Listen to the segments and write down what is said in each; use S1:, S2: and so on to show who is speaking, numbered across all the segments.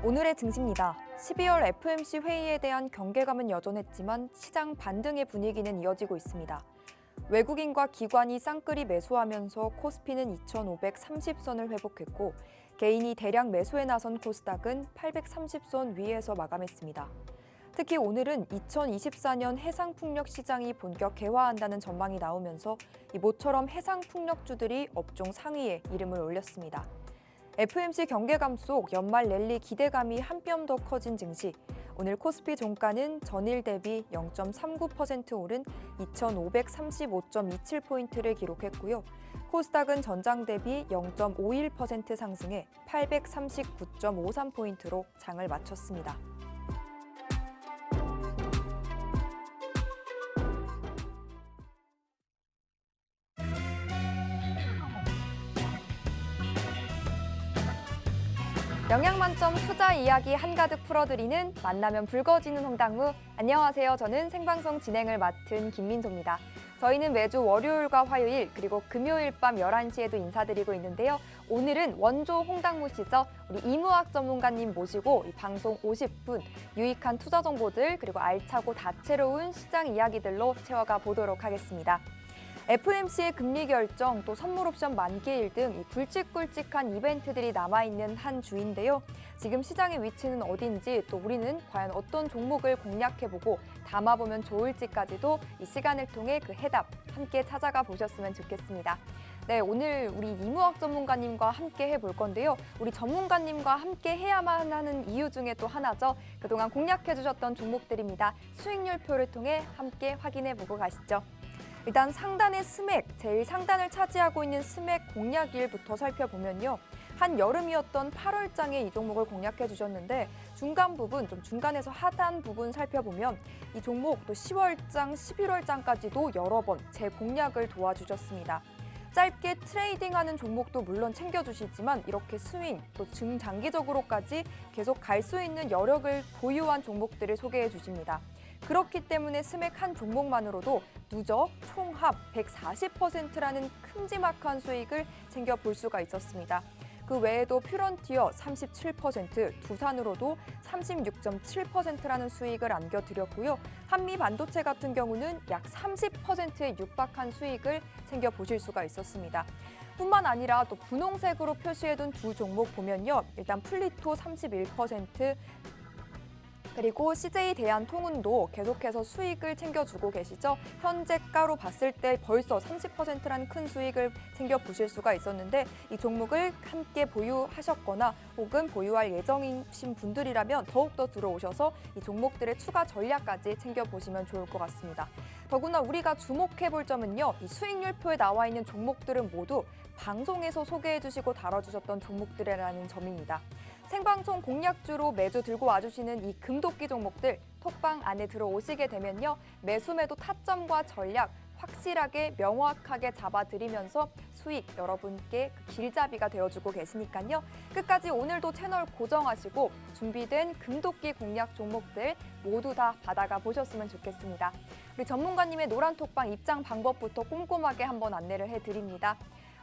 S1: 오늘의 증시입니다. 12월 FOMC 회의에 대한 경계감은 여전했지만 시장 반등의 분위기는 이어지고 있습니다. 외국인과 기관이 쌍끌이 매수하면서 코스피는 2,530선을 회복했고 개인이 대량 매수에 나선 코스닥은 830선 위에서 마감했습니다. 특히 오늘은 2024년 해상풍력 시장이 본격 개화한다는 전망이 나오면서 모처럼 해상풍력주들이 업종 상위에 이름을 올렸습니다. FOMC 경계감 속 연말 랠리 기대감이 한 뼘 더 커진 증시. 오늘 코스피 종가는 전일 대비 0.39% 오른 2,535.27포인트를 기록했고요. 코스닥은 전장 대비 0.51% 상승해 839.53포인트로 장을 마쳤습니다. 영양만점 투자 이야기 한가득 풀어드리는 만나면 붉어지는 홍당무. 안녕하세요. 저는 생방송 진행을 맡은 김민소입니다. 저희는 매주 월요일과 화요일 그리고 금요일 밤 11시에도 인사드리고 있는데요. 오늘은 원조 홍당무 씨죠. 우리 이무학 전문가님 모시고 이 방송 50분 유익한 투자 정보들 그리고 알차고 다채로운 시장 이야기들로 채워가 보도록 하겠습니다. FOMC의 금리 결정, 또 선물 옵션 만기일 등 굵직굵직한 이벤트들이 남아있는 한 주인데요. 지금 시장의 위치는 어딘지, 또 우리는 과연 어떤 종목을 공략해보고 담아보면 좋을지까지도 이 시간을 통해 그 해답 함께 찾아가 보셨으면 좋겠습니다. 네, 오늘 우리 이무학 전문가님과 함께 해볼 건데요. 우리 전문가님과 함께 해야만 하는 이유 중에 또 하나죠. 그동안 공략해주셨던 종목들입니다. 수익률표를 통해 함께 확인해보고 가시죠. 일단 상단의 스맥, 제일 상단을 차지하고 있는 스맥 공략일부터 살펴보면요. 한여름이었던 8월장에 이 종목을 공략해 주셨는데 중간 부분, 좀 중간에서 하단 부분 살펴보면 이 종목 또 10월장, 11월장까지도 여러 번 재공략을 도와주셨습니다. 짧게 트레이딩하는 종목도 물론 챙겨주시지만 이렇게 스윙, 또 중장기적으로까지 계속 갈 수 있는 여력을 보유한 종목들을 소개해 주십니다. 그렇기 때문에 스맥 한 종목만으로도 누적 총합 140%라는 큼지막한 수익을 챙겨볼 수가 있었습니다. 그 외에도 퓨런티어 37%, 두산으로도 36.7%라는 수익을 안겨드렸고요. 한미반도체 같은 경우는 약 30%에 육박한 수익을 챙겨보실 수가 있었습니다. 뿐만 아니라 또 분홍색으로 표시해둔 두 종목 보면요. 일단 플리토 31%, 그리고 CJ 대한통운도 계속해서 수익을 챙겨주고 계시죠. 현재가로 봤을 때 벌써 30%라는 큰 수익을 챙겨보실 수가 있었는데 이 종목을 함께 보유하셨거나 혹은 보유할 예정이신 분들이라면 더욱더 들어오셔서 이 종목들의 추가 전략까지 챙겨보시면 좋을 것 같습니다. 더구나 우리가 주목해볼 점은요. 이 수익률표에 나와 있는 종목들은 모두 방송에서 소개해주시고 다뤄주셨던 종목들이라는 점입니다. 생방송 공략주로 매주 들고 와주시는 이 금도끼 종목들 톡방 안에 들어오시게 되면요. 매수매도 타점과 전략 확실하게 명확하게 잡아드리면서 수익 여러분께 그 길잡이가 되어주고 계시니까요. 끝까지 오늘도 채널 고정하시고 준비된 금도끼 공략 종목들 모두 다 받아가 보셨으면 좋겠습니다. 우리 전문가님의 노란 톡방 입장 방법부터 꼼꼼하게 한번 안내를 해드립니다.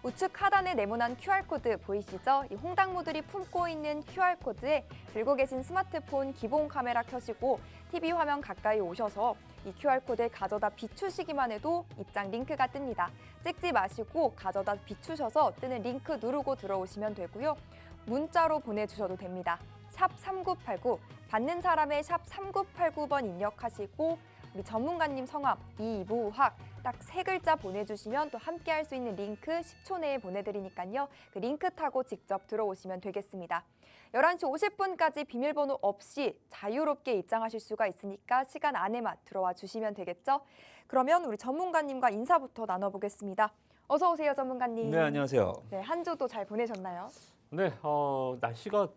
S1: 우측 하단에 네모난 QR코드 보이시죠? 이 홍당무들이 품고 있는 QR코드에 들고 계신 스마트폰 기본 카메라 켜시고 TV 화면 가까이 오셔서 이 QR코드에 가져다 비추시기만 해도 입장 링크가 뜹니다. 찍지 마시고 가져다 비추셔서 뜨는 링크 누르고 들어오시면 되고요. 문자로 보내주셔도 됩니다. 샵 3989, 받는 사람의 샵 3989번 입력하시고 우리 전문가님 성함 이무학 딱 3글자 보내주시면 또 함께 할 수 있는 링크 10초 내에 보내드리니까요. 그 링크 타고 직접 들어오시면 되겠습니다. 11시 50분까지 비밀번호 없이 자유롭게 입장하실 수가 있으니까 시간 안에만 들어와 주시면 되겠죠? 그러면 우리 전문가님과 인사부터 나눠보겠습니다. 어서 오세요, 전문가님.
S2: 네, 안녕하세요.
S1: 네, 한 주도 잘 보내셨나요?
S2: 네, 날씨가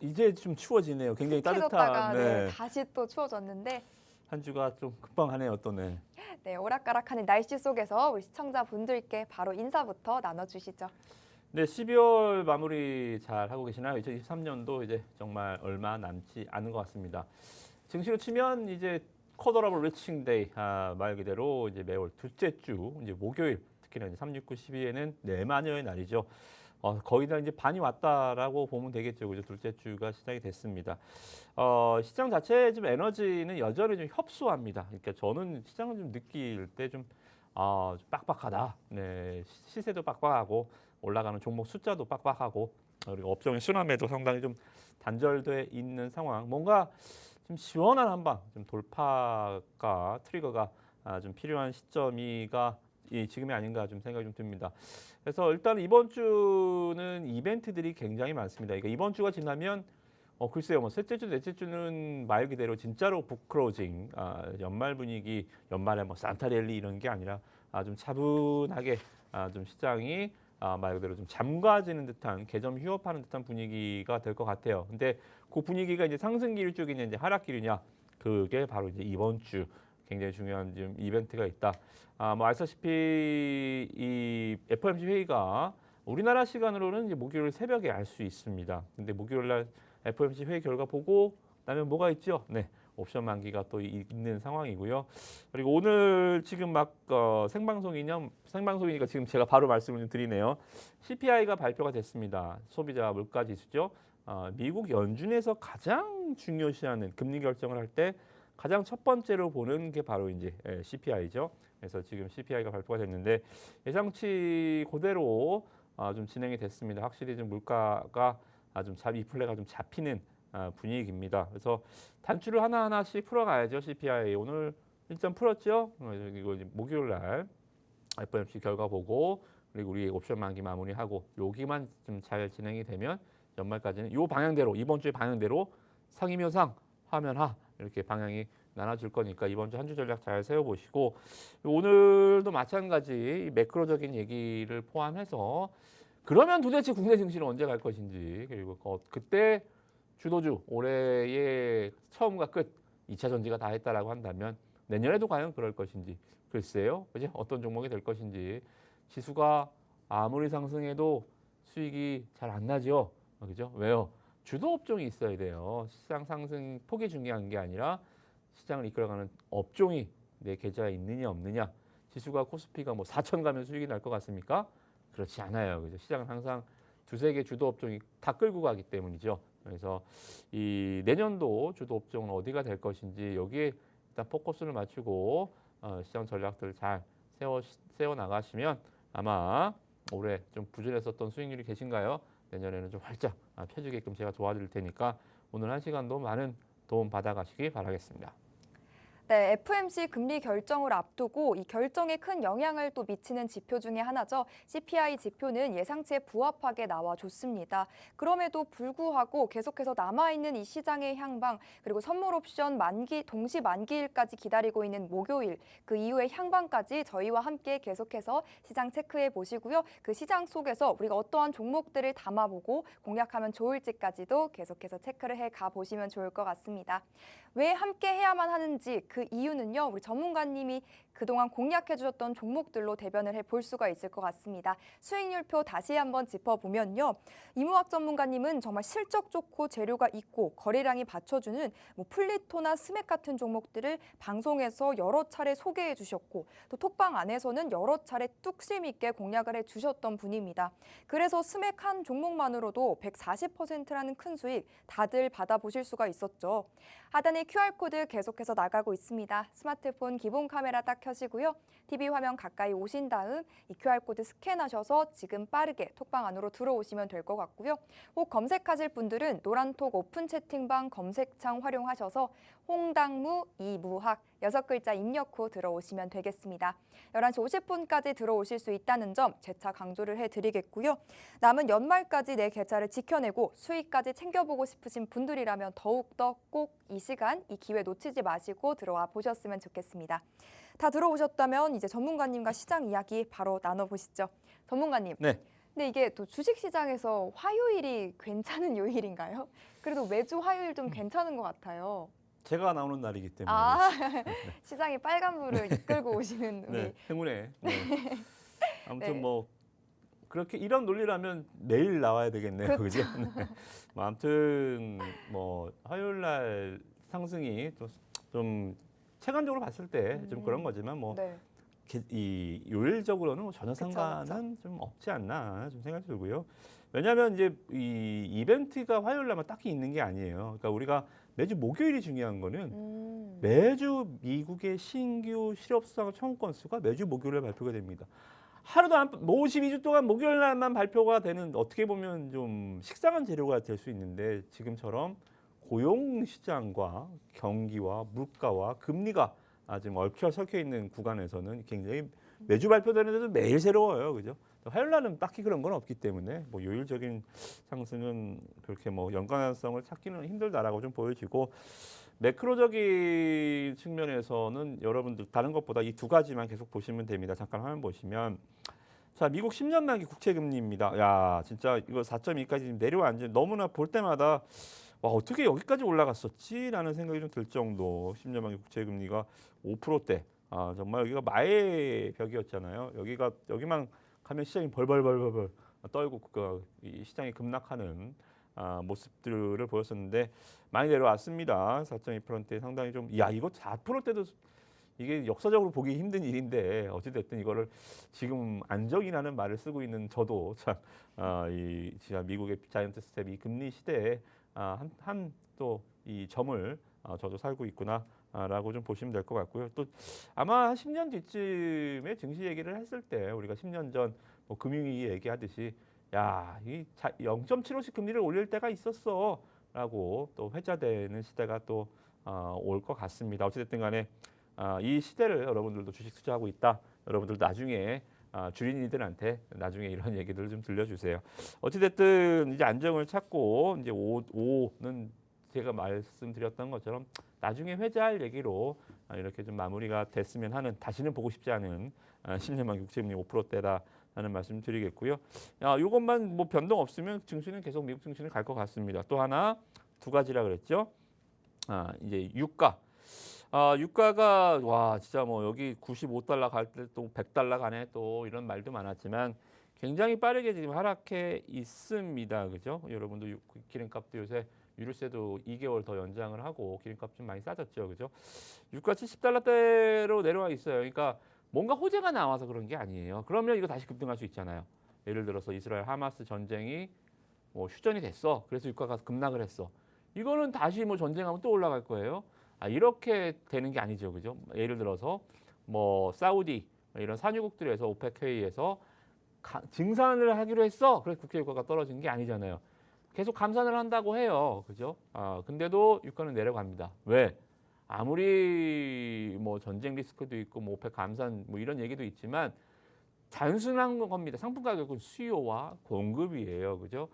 S2: 이제 좀 추워지네요. 굉장히 따뜻한.
S1: 네, 다시 또 추워졌는데
S2: 한 주가 좀 급방하네요, 또 네.
S1: 네, 오락가락하는 날씨 속에서 우리 시청자분들께 바로 인사부터 나눠주시죠.
S2: 네, 12월 마무리 잘 하고 계시나요? 2023년도 이제 정말 얼마 남지 않은 것 같습니다. 증시로 치면 이제 쿼터러블 리칭 데이 말 그대로 이제 매월 둘째 주 이제 목요일 특히나 이제 3, 6, 9, 12에는 내마녀의 날이죠. 거의 다 이제 반이 왔다라고 보면 되겠죠. 그죠? 둘째 주가 시작이 됐습니다. 시장 자체의 좀 에너지는 여전히 좀 협소합니다. 그러니까 저는 시장을 좀 느낄 때 좀 좀 빡빡하다. 네, 시세도 빡빡하고 올라가는 종목 숫자도 빡빡하고 그리고 업종의 순환매도 상당히 좀 단절돼 있는 상황. 뭔가 좀 시원한 한방, 좀 돌파가 트리거가 좀 필요한 시점이가 지금이 아닌가 좀 생각이 좀 듭니다. 그래서 일단 이번 주는 이벤트들이 굉장히 많습니다. 그러니까 이번 주가 지나면 글쎄요, 뭐 셋째 주, 넷째 주는 말 그대로 진짜로 북크로징, 연말 분위기, 연말에 뭐 산타랠리 이런 게 아니라 좀 차분하게 좀 시장이 말 그대로 좀 잠가지는 듯한 개점 휴업하는 듯한 분위기가 될 것 같아요. 근데 그 분위기가 이제 상승기류 쪽이냐 이제 하락기류냐 그게 바로 이제 이번 주 굉장히 중요한 좀 이벤트가 있다. 뭐 아시다시피 이 FOMC 회의가 우리나라 시간으로는 이제 목요일 새벽에 알 수 있습니다. 근데 목요일 날 FOMC 회의 결과 보고 나면 뭐가 있죠? 네, 옵션 만기가 또 있는 상황이고요. 그리고 오늘 지금 막 생방송이니까 지금 제가 바로 말씀을 좀 드리네요. CPI가 발표가 됐습니다. 소비자 물가 지수죠. 미국 연준에서 가장 중요시하는 금리 결정을 할 때 가장 첫 번째로 보는 게 바로 이제 CPI죠. 그래서 지금 CPI가 발표가 됐는데 예상치 그대로 좀 진행이 됐습니다. 확실히 좀 물가가 인플레가 좀 잡히는 분위기입니다. 그래서 단추를 하나하나씩 풀어가야죠. CPI 오늘 일단 풀었죠. 이거 이제 목요일 날 FOMC 결과 보고 그리고 우리 옵션 만기 마무리하고 여기만 좀 잘 진행이 되면 연말까지는 이 방향대로 이번 주의 방향대로 상임효상 화면하 이렇게 방향이 나눠줄 거니까 이번 주 한 주 전략 잘 세워보시고 오늘도 마찬가지 매크로적인 얘기를 포함해서 그러면 도대체 국내 증시는 언제 갈 것인지 그리고 그때 주도주 올해의 처음과 끝 2차 전지가 다 했다라고 한다면 내년에도 과연 그럴 것인지 글쎄요. 그죠? 어떤 종목이 될 것인지 지수가 아무리 상승해도 수익이 잘 안 나죠. 그죠? 왜요? 주도 업종이 있어야 돼요. 시장 상승 폭이 중요한 게 아니라 시장을 이끌어가는 업종이 내 계좌에 있느냐 없느냐. 지수가 코스피가 뭐 4천 가면 수익이 날 것 같습니까? 그렇지 않아요. 그죠? 시장은 항상 두세 개 주도 업종이 다 끌고 가기 때문이죠. 그래서 이 내년도 주도 업종은 어디가 될 것인지 여기에 일단 포커스를 맞추고 시장 전략들을 잘 세워 나가시면 아마 올해 좀 부진했었던 수익률이 계신가요? 내년에는 좀 활짝 펴주게끔 제가 도와드릴 테니까 오늘 한 시간도 많은 도움 받아가시기 바라겠습니다.
S1: 네, FOMC 금리 결정을 앞두고 이 결정에 큰 영향을 또 미치는 지표 중에 하나죠. CPI 지표는 예상치에 부합하게 나와줬습니다. 그럼에도 불구하고 계속해서 남아있는 이 시장의 향방 그리고 선물 옵션 동시 만기일까지 기다리고 있는 목요일 그 이후의 향방까지 저희와 함께 계속해서 시장 체크해 보시고요. 그 시장 속에서 우리가 어떠한 종목들을 담아보고 공략하면 좋을지까지도 계속해서 체크를 해 가보시면 좋을 것 같습니다. 왜 함께 해야만 하는지 그 이유는요. 우리 전문가님이 그동안 공략해 주셨던 종목들로 대변을 해볼 수가 있을 것 같습니다. 수익률표 다시 한번 짚어보면요. 이무학 전문가님은 정말 실적 좋고 재료가 있고 거래량이 받쳐주는 플리토나 스맥 같은 종목들을 방송에서 여러 차례 소개해 주셨고 또 톡방 안에서는 여러 차례 뚝심 있게 공략을 해주셨던 분입니다. 그래서 스맥 한 종목만으로도 140%라는 큰 수익 다들 받아보실 수가 있었죠. 하단에 QR코드 계속해서 나가고 있습니다. 스마트폰 기본 카메라 딱 켜시고요. TV 화면 가까이 오신 다음 이 QR코드 스캔하셔서 지금 빠르게 톡방 안으로 들어오시면 될 것 같고요. 혹 검색하실 분들은 노란톡 오픈 채팅방 검색창 활용하셔서 홍당무, 이무학 6글자 입력 후 들어오시면 되겠습니다. 11시 50분까지 들어오실 수 있다는 점 재차 강조를 해드리겠고요. 남은 연말까지 내 계좌를 지켜내고 수익까지 챙겨보고 싶으신 분들이라면 더욱더 꼭 이 시간, 이 기회 놓치지 마시고 들어와 보셨으면 좋겠습니다. 다 들어오셨다면 이제 전문가님과 시장 이야기 바로 나눠보시죠. 전문가님.
S2: 네.
S1: 근데 이게 또 주식시장에서 화요일이 괜찮은 요일인가요? 그래도 매주 화요일 좀 괜찮은 것 같아요.
S2: 제가 나오는 날이기 때문에
S1: 시장이 빨간불을 이끌고 오시는 우리.
S2: 네, 행운에. 네. 아무튼
S1: 네.
S2: 뭐 그렇게 이런 논리라면 내일 나와야 되겠네요. 그죠? 네. 뭐 아무튼 뭐 화요일 날 상승이 좀 체감적으로 봤을 때 좀 그런 거지만 뭐
S1: 네.
S2: 이 요일적으로는 뭐 전혀
S1: 그쵸,
S2: 상관은 좀 없지 않나 좀 생각이 들고요. 왜냐하면 이제 이 이벤트가 화요일 날만 딱히 있는 게 아니에요. 그러니까 우리가 매주 목요일이 중요한 거는 매주 미국의 신규 실업수당 청구 건수가 매주 목요일에 발표가 됩니다. 하루도 안, 52주 동안 목요일 날만 발표가 되는 어떻게 보면 좀 식상한 재료가 될 수 있는데 지금처럼 고용 시장과 경기와 물가와 금리가 지금 얽혀 섞여 있는 구간에서는 굉장히 매주 발표되는데도 매일 새로워요, 그죠? 화요일 날은 딱히 그런 건 없기 때문에 뭐 요일적인 상승은 그렇게 뭐 연관성을 찾기는 힘들다라고 좀 보여지고 매크로적인 측면에서는 여러분들 다른 것보다 이 두 가지만 계속 보시면 됩니다. 잠깐 화면 보시면 자 미국 10년 만기 국채 금리입니다. 야 진짜 이거 4.2까지 내려앉은 너무나 볼 때마다 와 어떻게 여기까지 올라갔었지라는 생각이 좀 들 정도 10년 만기 국채 금리가 5%대 정말 여기가 마의 벽이었잖아요. 여기만 가면 시장이 벌벌벌벌 떨고 이 시장이 급락하는 모습들을 보였었는데 많이 내려왔습니다. 4.2%대 상당히 좀 이거 4%대도 이게 역사적으로 보기 힘든 일인데 어찌됐든 이거를 지금 안정이라는 말을 쓰고 있는 저도 참이 진짜 미국의 자이언트 스텝 이 금리 시대에 한 또 이 점을 저도 살고 있구나라고 좀 보시면 될 것 같고요. 또 아마 한 10년 뒤쯤에 증시 얘기를 했을 때 우리가 10년 전 뭐 금융위기 얘기하듯이 이 0.75씩 금리를 올릴 때가 있었어라고 또 회자되는 시대가 또 올 것 같습니다. 어찌됐든 간에 이 시대를 여러분들도 주식 투자하고 있다. 여러분들도 나중에 주린이들한테 나중에 이런 얘기들을 좀 들려주세요. 어찌됐든 이제 안정을 찾고 이제 5는 제가 말씀드렸던 것처럼 나중에 회자할 얘기로 이렇게 좀 마무리가 됐으면 하는 다시는 보고 싶지 않은 10년 만기 국채금리 5%대다라는 말씀 드리겠고요. 이것만 뭐 변동 없으면 증시는 계속 미국 증시는 갈 것 같습니다. 또 하나 두 가지라 그랬죠. 이제 유가. 유가가 와 진짜 뭐 여기 95달러 갈 때 또 100달러 가네 또 이런 말도 많았지만 굉장히 빠르게 지금 하락해 있습니다. 그죠? 여러분도 기름값도 요새 유류세도 2개월 더 연장을 하고 기름값 좀 많이 싸졌죠. 그죠? 유가 70달러대로 내려와 있어요. 그러니까 뭔가 호재가 나와서 그런 게 아니에요. 그러면 이거 다시 급등할 수 있잖아요. 예를 들어서 이스라엘 하마스 전쟁이 뭐 휴전이 됐어. 그래서 유가가 급락을 했어. 이거는 다시 뭐 전쟁하면 또 올라갈 거예요. 이렇게 되는 게 아니죠, 그죠? 예를 들어서 뭐 사우디 이런 산유국들에서 오펙 회의에서 증산을 하기로 했어. 그래서 국제 유가가 떨어진 게 아니잖아요. 계속 감산을 한다고 해요, 그죠? 근데도 유가는 내려갑니다. 왜? 아무리 뭐 전쟁 리스크도 있고 뭐 오펙 감산 뭐 이런 얘기도 있지만 단순한 겁니다. 상품 가격은 수요와 공급이에요, 그죠?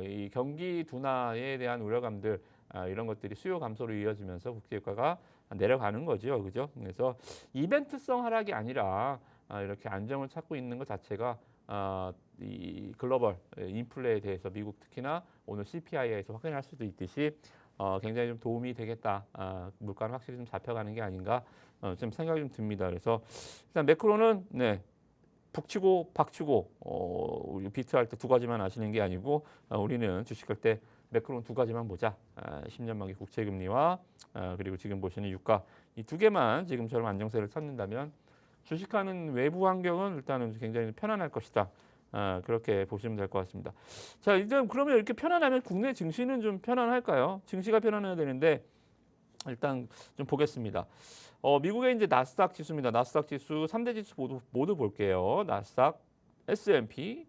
S2: 이 경기 둔화에 대한 우려감들 이런 것들이 수요 감소로 이어지면서 국제유가가 내려가는 거죠, 그죠? 그래서 이벤트성 하락이 아니라 이렇게 안정을 찾고 있는 것 자체가 이 글로벌 인플레에 대해서 미국 특히나 오늘 CPI에서 확인할 수도 있듯이 굉장히 좀 도움이 되겠다. 물가는 확실히 좀 잡혀가는 게 아닌가 좀 생각이 좀 듭니다. 그래서 일단 매크로는 북치고 박치고 우리 비트할 때 두 가지만 아시는 게 아니고 우리는 주식할 때 매크로는 두 가지만 보자. 10년 만기 국채 금리와 그리고 지금 보시는 유가 이 두 개만 지금처럼 안정세를 찾는다면 주식하는 외부 환경은 일단은 굉장히 편안할 것이다. 그렇게 보시면 될 것 같습니다. 자, 이제 그러면 이렇게 편안하면 국내 증시는 좀 편안할까요? 증시가 편안해야 되는데 일단 좀 보겠습니다. 미국의 이제 나스닥 지수입니다. 나스닥 지수 3대 지수 모두 볼게요. 나스닥, S&P,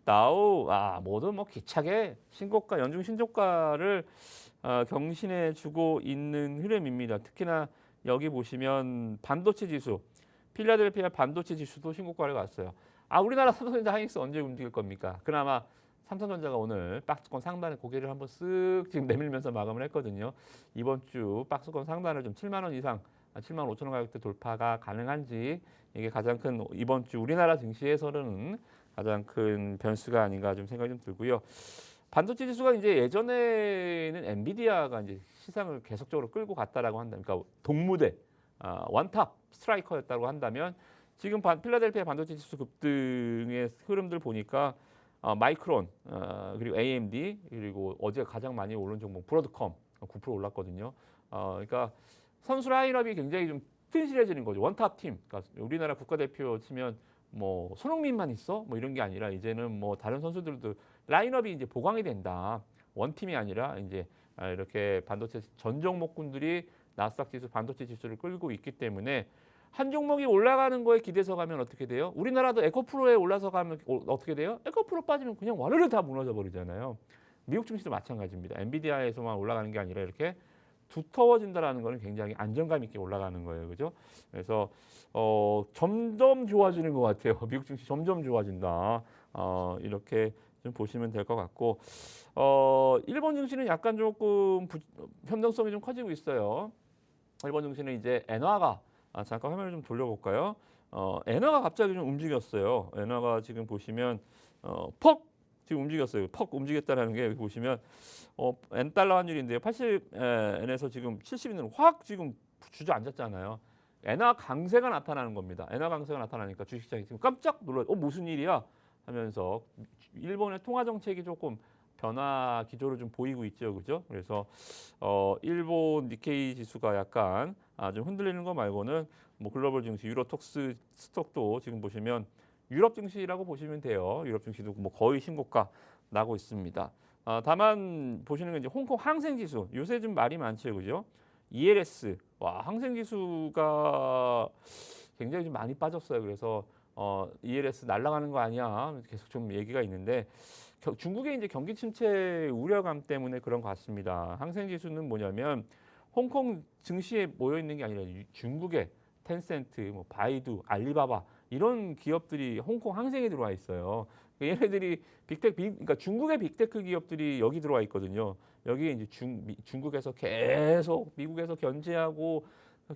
S2: 다우 모두 뭐 기차게 신고가 연중 신고가를 경신해 주고 있는 흐름입니다. 특히나 여기 보시면 반도체 지수, 필라델피아 반도체 지수도 신고가를 갔어요. 우리나라 삼성전자 하이닉스 언제 움직일 겁니까? 그나마 삼성전자가 오늘 박스권 상단에 고개를 한번 쓱 지금 내밀면서 마감을 했거든요. 이번 주 박스권 상단을 좀 7만 원 이상, 7만 5천 원 가격대 돌파가 가능한지 이게 가장 큰 이번 주 우리나라 증시에서는 가장 큰 변수가 아닌가 좀 생각이 좀 들고요. 반도체 지수가 이제 예전에는 엔비디아가 이제 시장을 계속적으로 끌고 갔다라고 한다면, 그러니까 동무대, 원탑 스트라이커였다고 한다면 지금 필라델피아 반도체 지수 급등의 흐름들 보니까 마이크론 그리고 AMD 그리고 어제 가장 많이 오른 종목 브로드컴 9% 올랐거든요. 그러니까 선수 라인업이 굉장히 좀 튼실해지는 거죠. 원탑 팀. 그러니까 우리나라 국가대표 치면 뭐 손흥민만 있어? 뭐 이런 게 아니라 이제는 뭐 다른 선수들도 라인업이 이제 보강이 된다. 원팀이 아니라 이제 이렇게 반도체 전 종목군들이 나스닥 지수, 반도체 지수를 끌고 있기 때문에 한 종목이 올라가는 거에 기대서 가면 어떻게 돼요? 우리나라도 에코프로에 올라서 가면 어떻게 돼요? 에코프로 빠지면 그냥 와르르 다 무너져 버리잖아요. 미국 증시도 마찬가지입니다. 엔비디아에서만 올라가는 게 아니라 이렇게 두터워진다라는 거는 굉장히 안정감 있게 올라가는 거예요. 그죠? 그래서 점점 좋아지는 것 같아요. 미국 증시 점점 좋아진다. 이렇게 좀 보시면 될 것 같고 일본 증시는 약간 조금 변동성이 좀 커지고 있어요. 일본 증시는 이제 엔화가 잠깐 화면을 좀 돌려볼까요? 엔화가 갑자기 좀 움직였어요. 엔화가 지금 보시면 퍽 지금 움직였어요. 퍽 움직였다라는 게 여기 보시면 엔 달러 환율인데요. 80엔에서 지금 70엔으로 확 지금 주저앉았잖아요. 엔화 강세가 나타나는 겁니다. 엔화 강세가 나타나니까 주식시장이 지금 깜짝 놀라요. 무슨 일이야? 하면서 일본의 통화 정책이 조금 변화 기조를 좀 보이고 있죠, 그죠? 그래서 일본 니케이 지수가 약간 좀 흔들리는 거 말고는 뭐 글로벌 증시, 유로톡스 스톡도 지금 보시면 유럽 증시라고 보시면 돼요. 유럽 증시도 뭐 거의 신고가 나고 있습니다. 다만 보시는 건 이제 홍콩 항생 지수 요새 좀 말이 많죠, 그죠? ELS 와 항생 지수가 굉장히 좀 많이 빠졌어요. 그래서 ELS 날아가는 거 아니야? 계속 좀 얘기가 있는데 중국의 이제 경기 침체 우려감 때문에 그런 것 같습니다. 항생 지수는 뭐냐면 홍콩 증시에 모여 있는 게 아니라 중국의 텐센트, 뭐 바이두, 알리바바 이런 기업들이 홍콩 항생에 들어와 있어요. 얘네들이 그러니까 중국의 빅테크 기업들이 여기 들어와 있거든요. 여기에 이제 중국에서 계속 미국에서 견제하고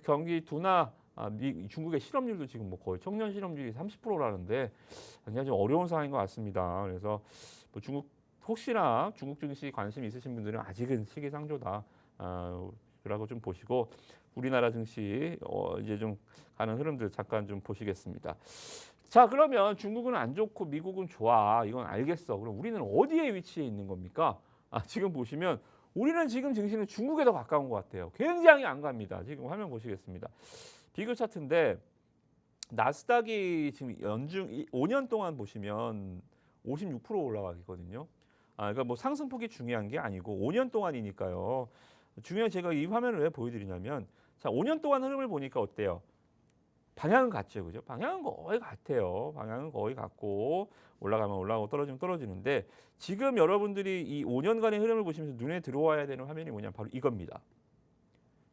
S2: 경기 둔화, 중국의 실업률도 지금 뭐 거의 청년 실업률이 30%라는데 굉장히 좀 어려운 상황인 것 같습니다. 그래서 뭐 혹시나 중국 증시 관심 있으신 분들은 아직은 시기상조다. 라고 좀 보시고 우리나라 증시 이제 좀 가는 흐름들 잠깐 좀 보시겠습니다. 자, 그러면 중국은 안 좋고 미국은 좋아. 이건 알겠어. 그럼 우리는 어디에 위치해 있는 겁니까? 지금 보시면 우리는 지금 증시는 중국에 더 가까운 것 같아요. 굉장히 안 갑니다. 지금 화면 보시겠습니다. 비교 차트인데 나스닥이 지금 연중 5년 동안 보시면 56% 올라가거든요. 그러니까 뭐 상승폭이 중요한 게 아니고 5년 동안이니까요. 중요한 제가 이 화면을 왜 보여드리냐면 자 5년 동안 흐름을 보니까 어때요? 방향은 같죠, 그죠? 방향은 거의 같아요. 방향은 거의 같고 올라가면 올라가고 떨어지면 떨어지는데 지금 여러분들이 이 5년간의 흐름을 보시면서 눈에 들어와야 되는 화면이 뭐냐면 바로 이겁니다.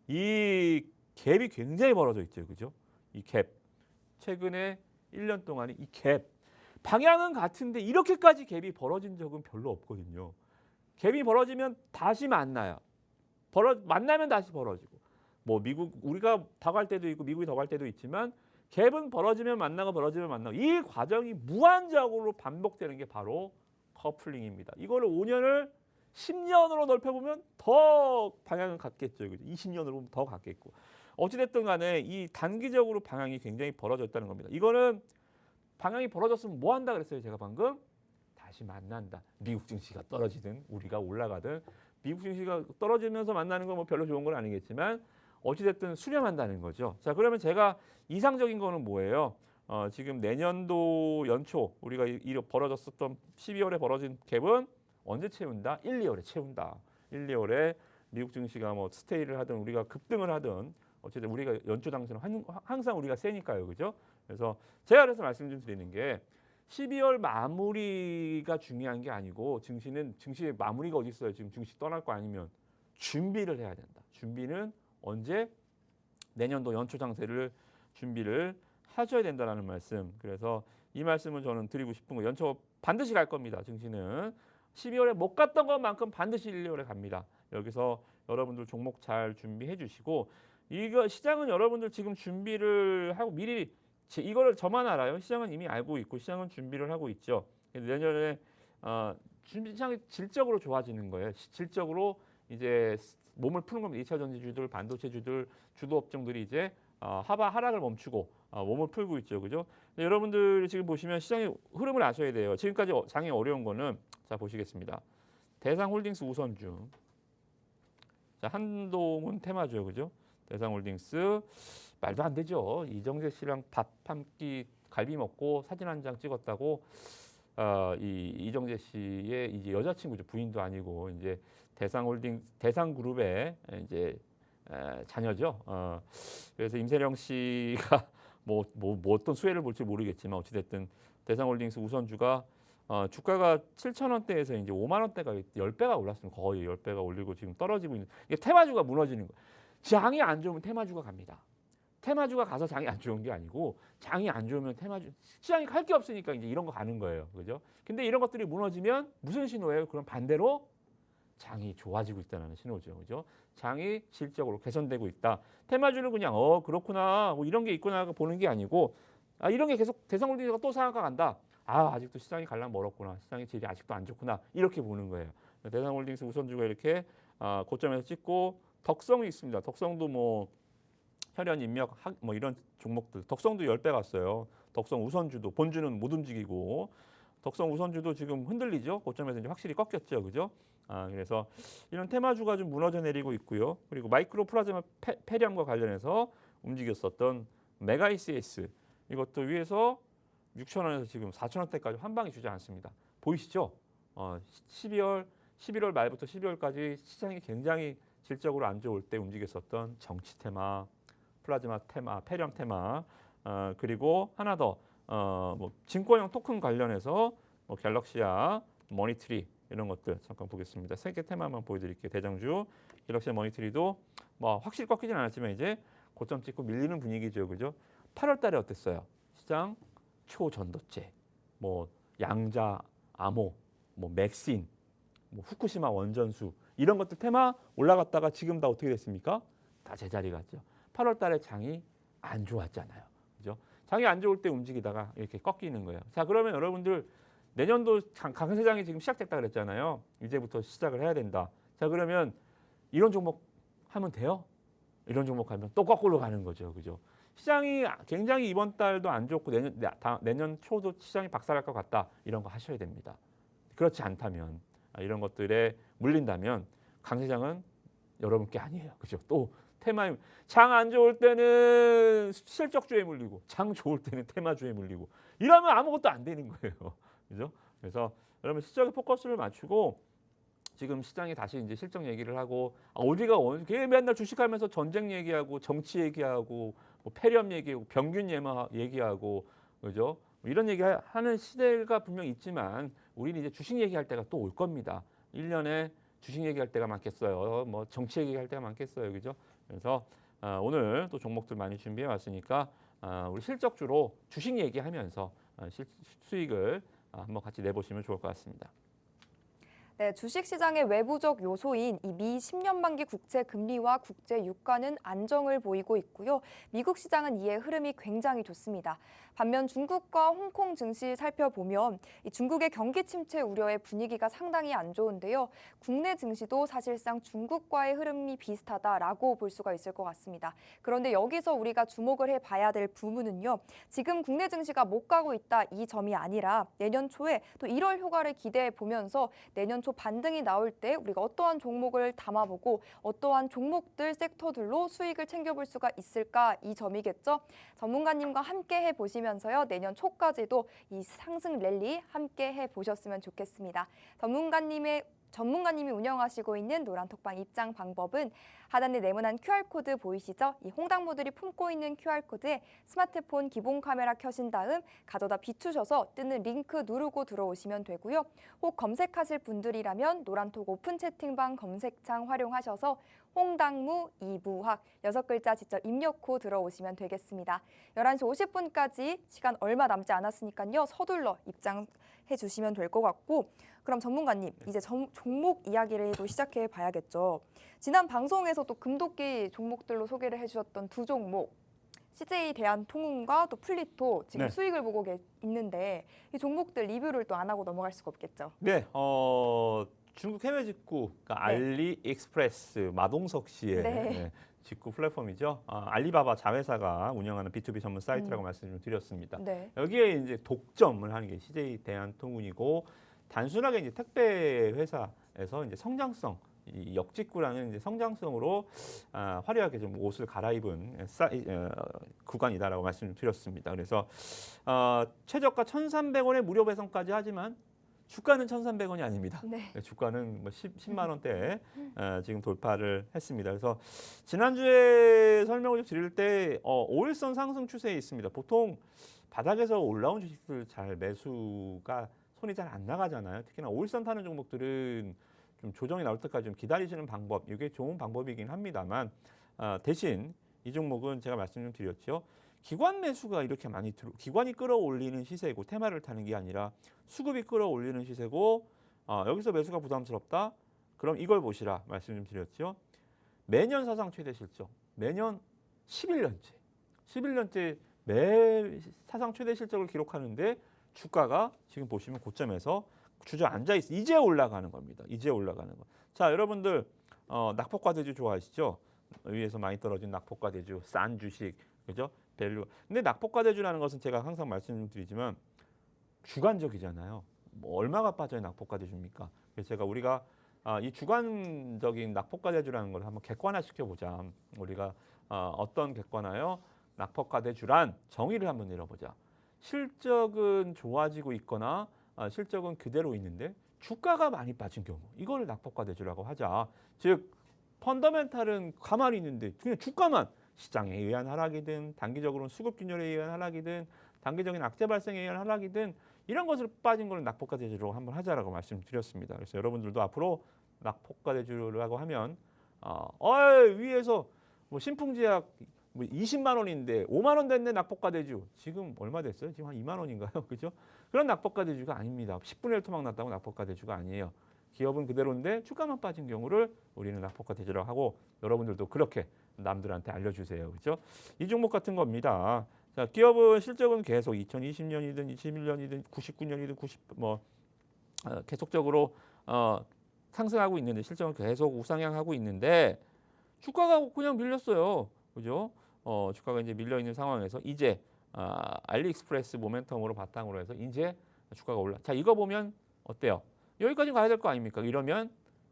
S2: 이 갭이 굉장히 벌어져 있죠, 그죠? 이 갭. 최근에 1년 동안에 이 갭. 방향은 같은데 이렇게까지 갭이 벌어진 적은 별로 없거든요. 갭이 벌어지면 다시 만나요. 만나면 다시 벌어지고 뭐 미국 우리가 더 갈 때도 있고 미국이 더 갈 때도 있지만 갭은 벌어지면 만나고 벌어지면 만나고 이 과정이 무한적으로 반복되는 게 바로 커플링입니다. 이거를 5년을 10년으로 넓혀보면 더 방향은 같겠죠. 20년으로 보면 더 같겠고 어찌됐든 간에 이 단기적으로 방향이 굉장히 벌어졌다는 겁니다. 이거는 방향이 벌어졌으면 뭐 한다 그랬어요? 제가 방금 다시 만난다. 미국 증시가 떨어지든 우리가 올라가든 미국 증시가 떨어지면서 만나는 건 뭐 별로 좋은 건 아니겠지만 어찌됐든 수렴한다는 거죠. 자, 그러면 제가 이상적인 거는 뭐예요? 지금 내년도 연초 우리가 벌어졌었던 12월에 벌어진 갭은 언제 채운다? 1, 2월에 채운다. 1, 2월에 미국 증시가 뭐 스테이를 하든 우리가 급등을 하든 어쨌든 우리가 연초 당시는 항상 우리가 세니까요. 그죠? 그래서 제가 그래서 말씀 좀 드리는 게 12월 마무리가 중요한 게 아니고 증시의 마무리가 어디 있어요? 지금 증시 떠날 거 아니면 준비를 해야 된다. 준비는 언제? 내년도 연초 장세를 준비를 하셔야 된다는 말씀. 그래서 이 말씀을 저는 드리고 싶은 거 연초 반드시 갈 겁니다. 증시는 12월에 못 갔던 것만큼 반드시 1, 2월에 갑니다. 여기서 여러분들 종목 잘 준비해 주시고 이거 시장은 여러분들 지금 준비를 하고 미리 이거를 저만 알아요. 시장은 이미 알고 있고 시장은 준비를 하고 있죠. 내년에 시장이 질적으로 좋아지는 거예요. 질적으로 이제 몸을 푸는 겁니다. 2차 전지주들, 반도체주들, 주도 업종들이 이제 하락을 멈추고 몸을 풀고 있죠, 그죠? 여러분들이 지금 보시면 시장의 흐름을 아셔야 돼요. 지금까지 장이 어려운 거는 자 보시겠습니다. 대상홀딩스 우선주, 자 한동훈 테마죠, 그죠? 대상홀딩스 말도 안 되죠. 이정재 씨랑 밥 한 끼 갈비 먹고 사진 한 장 찍었다고 이 이정재 씨의 이제 여자친구죠. 부인도 아니고 이제 대상그룹의 이제 자녀죠. 그래서 임세령 씨가 뭐 어떤 수혜를 볼지 모르겠지만 어찌됐든 대상홀딩스 우선주가 주가가 7,000원대에서 이제 5만 원대가 10배가 올랐습니다. 거의 10배가 올리고 지금 떨어지고 있는. 이게 테마주가 무너지는 거예요. 장이 안 좋으면 테마주가 갑니다. 테마주가 가서 장이 안 좋은 게 아니고 장이 안 좋으면 테마주 시장이 할 게 없으니까 이제 이런 거 가는 거예요. 그죠? 근데 이런 것들이 무너지면 무슨 신호예요? 그럼 반대로 장이 좋아지고 있다는 신호죠. 그죠? 장이 질적으로 개선되고 있다. 테마주를 그냥 그렇구나. 뭐 이런 게 있구나 보는 게 아니고 이런 게 계속 대상홀딩스가 또 상한가 간다. 아직도 시장이 갈랑 멀었구나. 시장의 질이 아직도 안 좋구나. 이렇게 보는 거예요. 대상홀딩스 우선주가 이렇게 고점에서 찍고 덕성이 있습니다. 덕성도 뭐 혈연 인력 뭐 이런 종목들 덕성도 10배 갔어요. 덕성 우선주도 본주는 못 움직이고 덕성 우선주도 지금 흔들리죠. 고점에서 이제 확실히 꺾였죠. 그죠? 그래서 이런 테마주가 좀 무너져 내리고 있고요. 그리고 마이크로 플라즈마 폐렴과 관련해서 움직였었던 메가이시에스 이것도 위에서 6,000원에서 지금 4,000원대까지 한 방에 주지 않습니다. 보이시죠? 11월 말부터 12월까지 시장이 굉장히 질적으로 안 좋을 때 움직였었던 정치 테마, 플라즈마 테마, 폐렴 테마, 그리고 하나 더 뭐 증권형 토큰 관련해서 뭐 갤럭시아, 머니트리 이런 것들 잠깐 보겠습니다. 세 개 테마만 보여드릴게요. 대장주, 갤럭시아, 머니트리도 뭐 확실히 꺾이진 않았지만 이제 고점 찍고 밀리는 분위기죠, 그죠? 8월달에 어땠어요? 시장 초전도체, 뭐 양자, 암호, 뭐 맥신, 뭐 후쿠시마 원전수 이런 것들 테마 올라갔다가 지금 다 어떻게 됐습니까? 다 제자리 갔죠. 8월달에 장이 안 좋았잖아요, 그죠? 장이 안 좋을 때 움직이다가 이렇게 꺾이는 거예요. 자, 그러면 여러분들 내년도 강세장이 지금 시작됐다 그랬잖아요. 이제부터 시작을 해야 된다. 자, 그러면 이런 종목 하면 돼요? 이런 종목 하면 또 거꾸로 가는 거죠, 그죠? 시장이 굉장히 이번 달도 안 좋고 내년 초도 시장이 박살날 것 같다. 이런 거 하셔야 됩니다. 그렇지 않다면 이런 것들에 물린다면 강세장은 여러분께 아니에요, 그죠? 또 테마 장 안 좋을 때는 실적주에 물리고 장 좋을 때는 테마주에 물리고 이러면 아무것도 안 되는 거예요, 그죠? 그래서 여러분 실적에 포커스를 맞추고 지금 시장이 다시 이제 실적 얘기를 하고 어디가 걔 맨날 주식하면서 전쟁 얘기하고 정치 얘기하고 뭐 폐렴 얘기하고 병균 예마 얘기하고 그죠? 뭐 이런 얘기하는 시대가 분명 있지만 우리는 이제 주식 얘기할 때가 또 올 겁니다. 1년에 주식 얘기할 때가 많겠어요. 뭐 정치 얘기할 때가 많겠어요, 그죠? 그래서 오늘 또 종목들 많이 준비해 왔으니까 우리 실적주로 주식 얘기하면서 수익을 한번 같이 내보시면 좋을 것 같습니다.
S1: 네, 주식시장의 외부적 요소인 이 미 10년만기 국채 금리와 국제 유가는 안정을 보이고 있고요. 미국 시장은 이에 흐름이 굉장히 좋습니다. 반면 중국과 홍콩 증시 살펴보면 이 중국의 경기 침체 우려의 분위기가 상당히 안 좋은데요. 국내 증시도 사실상 중국과의 흐름이 비슷하다라고 볼 수가 있을 것 같습니다. 그런데 여기서 우리가 주목을 해봐야 될 부분은요. 지금 국내 증시가 못 가고 있다 이 점이 아니라 내년 초에 또 1월 효과를 기대해 보면서 내년 초 반등이 나올 때 우리가 어떠한 종목을 담아보고 어떠한 종목들 섹터들로 수익을 챙겨볼 수가 있을까 이 점이겠죠. 전문가님과 함께 해보시면서요. 내년 초까지도 이 상승 랠리 함께 해보셨으면 좋겠습니다. 전문가님이 운영하시고 있는 노란톡방 입장 방법은 하단에 네모난 QR코드 보이시죠? 이 홍당무들이 품고 있는 QR코드에 스마트폰 기본 카메라 켜신 다음 가져다 비추셔서 뜨는 링크 누르고 들어오시면 되고요. 혹 검색하실 분들이라면 노란톡 오픈 채팅방 검색창 활용하셔서 홍당무 이부학 6글자 직접 입력 후 들어오시면 되겠습니다. 11시 50분까지 시간 얼마 남지 않았으니까요. 서둘러 입장해 주시면 될 것 같고 그럼 전문가님 이제 종목 이야기를 또 시작해 봐야겠죠. 지난 방송에서 또 금도끼 종목들로 소개를 해주셨던 두 종목 CJ 대한통운과 또 플리토 지금
S2: 네.
S1: 수익을 보고 있는데 이 종목들 리뷰를 또 안 하고 넘어갈 수가 없겠죠.
S2: 네, 중국 해외 직구, 그러니까
S1: 네.
S2: 알리익스프레스 마동석 씨의
S1: 네.
S2: 직구 플랫폼이죠. 알리바바 자회사가 운영하는 B2B 전문 사이트라고 말씀을 드렸습니다.
S1: 네.
S2: 여기에 이제 독점을 하는 게 CJ 대한통운이고 단순하게 이제 택배 회사에서 이제 성장성 이 역직구라는 이제 성장성으로 화려하게 좀 옷을 갈아입은 구간이다라고 말씀드렸습니다. 그래서 최저가 1,300원에 무료 배송까지 하지만 주가는 1,300원이 아닙니다.
S1: 네.
S2: 주가는 뭐 10만 원대에 지금 돌파를 했습니다. 그래서 지난주에 설명을 좀 드릴 때 5일선 상승 추세에 있습니다. 보통 바닥에서 올라온 주식들 잘 매수가 손이 잘 안 나가잖아요. 특히나 5일선 타는 종목들은 좀 조정이 나올 때까지 좀 기다리시는 방법, 이게 좋은 방법이긴 합니다만 대신 이 종목은 제가 말씀 좀 드렸죠. 기관 매수가 이렇게 많이 기관이 끌어올리는 시세고 테마를 타는 게 아니라 수급이 끌어올리는 시세고 여기서 매수가 부담스럽다? 그럼 이걸 보시라 말씀 좀 드렸죠. 매년 사상 최대 실적, 매년 11년째 매 사상 최대 실적을 기록하는데 주가가 지금 보시면 고점에서 주저앉아 있어. 이제 올라가는 겁니다. 이제 올라가는 거. 자, 여러분들 낙폭과대주 좋아하시죠? 위에서 많이 떨어진 낙폭과대주, 싼 주식, 그죠? 밸류. 근데 낙폭과대주라는 것은 제가 항상 말씀드리지만 주관적이잖아요. 뭐 얼마가 빠져야 낙폭과대주입니까? 그래서 우리가 이 주관적인 낙폭과대주라는 걸 한번 객관화 시켜보자. 우리가 어떤 객관화요? 낙폭과대주란 정의를 한번 내려보자. 실적은 좋아지고 있거나 실적은 그대로 있는데 주가가 많이 빠진 경우 이걸 낙폭과대주라고 하자. 즉 펀더멘탈은 가만히 있는데 그냥 주가만 시장에 의한 하락이든 단기적으로는 수급 균열에 의한 하락이든 단기적인 악재 발생에 의한 하락이든 이런 것을 빠진 걸 낙폭과대주로 한번 하자라고 말씀드렸습니다. 그래서 여러분들도 앞으로 낙폭과대주라고 하면 위에서 뭐 신풍제약 뭐 20만 원인데 5만 원 됐네 낙폭과대주. 지금 얼마 됐어요? 지금 한 2만 원인가요? 그죠? 그런 낙폭과대주가 아닙니다. 10분의 1 토막 났다고 낙폭과대주가 아니에요. 기업은 그대로인데 주가만 빠진 경우를 우리는 낙폭과대주라고 하고 여러분들도 그렇게 남들한테 알려주세요. 그죠? 이 종목 같은 겁니다. 자, 기업은 실적은 계속 2020년이든 21년이든 99년이든 계속적으로 상승하고 있는데 실적은 계속 우상향하고 있는데 주가가 그냥 밀렸어요. 그죠? 주가가 이제 밀려 있는 상황에서 이제 알리익스프레스 모멘텀으로 바탕으로 해서 이제 주가가 올라. 자, 이거 보면 어때요? 여기까지 가야 될 거 아닙니까? 이러면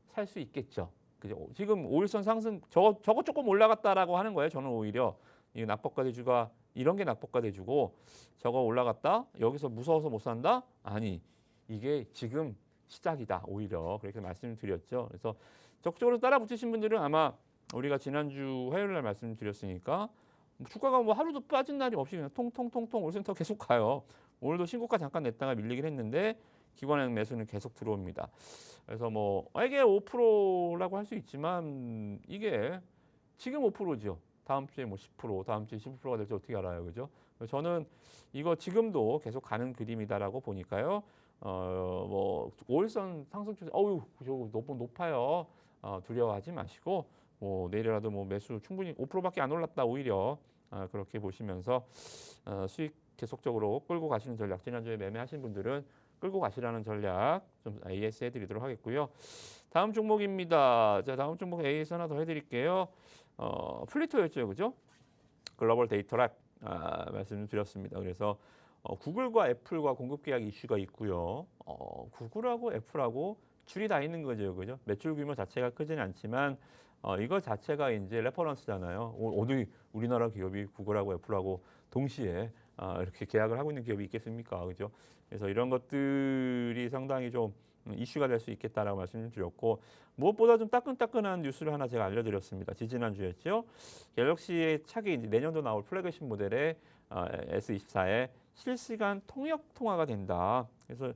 S2: 살 수 있겠죠. 그죠? 지금 5일선 상승 저거 조금 올라갔다라고 하는 거예요. 저는 오히려 이 낙폭과대주가 이런 게 낙폭과대주고 저거 올라갔다 여기서 무서워서 못 산다? 아니 이게 지금 시작이다. 오히려 그렇게 말씀드렸죠. 그래서 적극적으로 따라 붙이신 분들은 아마 우리가 지난주 화요일 날 말씀드렸으니까 주가가 뭐 하루도 빠진 날이 없이 그냥 통통통통 올센터 계속 가요. 오늘도 신고가 잠깐 냈다가 밀리긴 했는데 기관의 매수는 계속 들어옵니다. 그래서 이게 5%라고 할 수 있지만 이게 지금 5%죠. 다음 주에 10%, 다음 주에 15%가 될지 어떻게 알아요, 그죠? 저는 이거 지금도 계속 가는 그림이다라고 보니까요. 5일선 상승 추세, 저거 너무 높아요. 두려워하지 마시고 내일이라도 매수 충분히 5%밖에 안 올랐다 오히려 그렇게 보시면서 수익 계속적으로 끌고 가시는 전략. 지난주에 매매하신 분들은 끌고 가시라는 전략 좀 AS 해드리도록 하겠고요. 다음 종목입니다. 자, 다음 종목 AS 하나 더 해드릴게요. 플리토였죠, 그죠? 글로벌 데이터 랩 말씀드렸습니다. 그래서 구글과 애플과 공급 계약 이슈가 있고요. 구글하고 애플하고 줄이 다 있는 거죠, 그죠? 매출 규모 자체가 크지는 않지만 이거 자체가 이제 레퍼런스잖아요. 어디 우리나라 기업이 구글하고 애플하고 동시에 이렇게 계약을 하고 있는 기업이 있겠습니까, 그죠? 그래서 이런 것들이 상당히 좀 이슈가 될 수 있겠다라고 말씀드렸고 무엇보다 좀 따끈따끈한 뉴스를 하나 제가 알려드렸습니다. 지지난주였죠. 갤럭시의 차기 이제 내년도 나올 플래그십 모델의 S24에 실시간 통역 통화가 된다. 그래서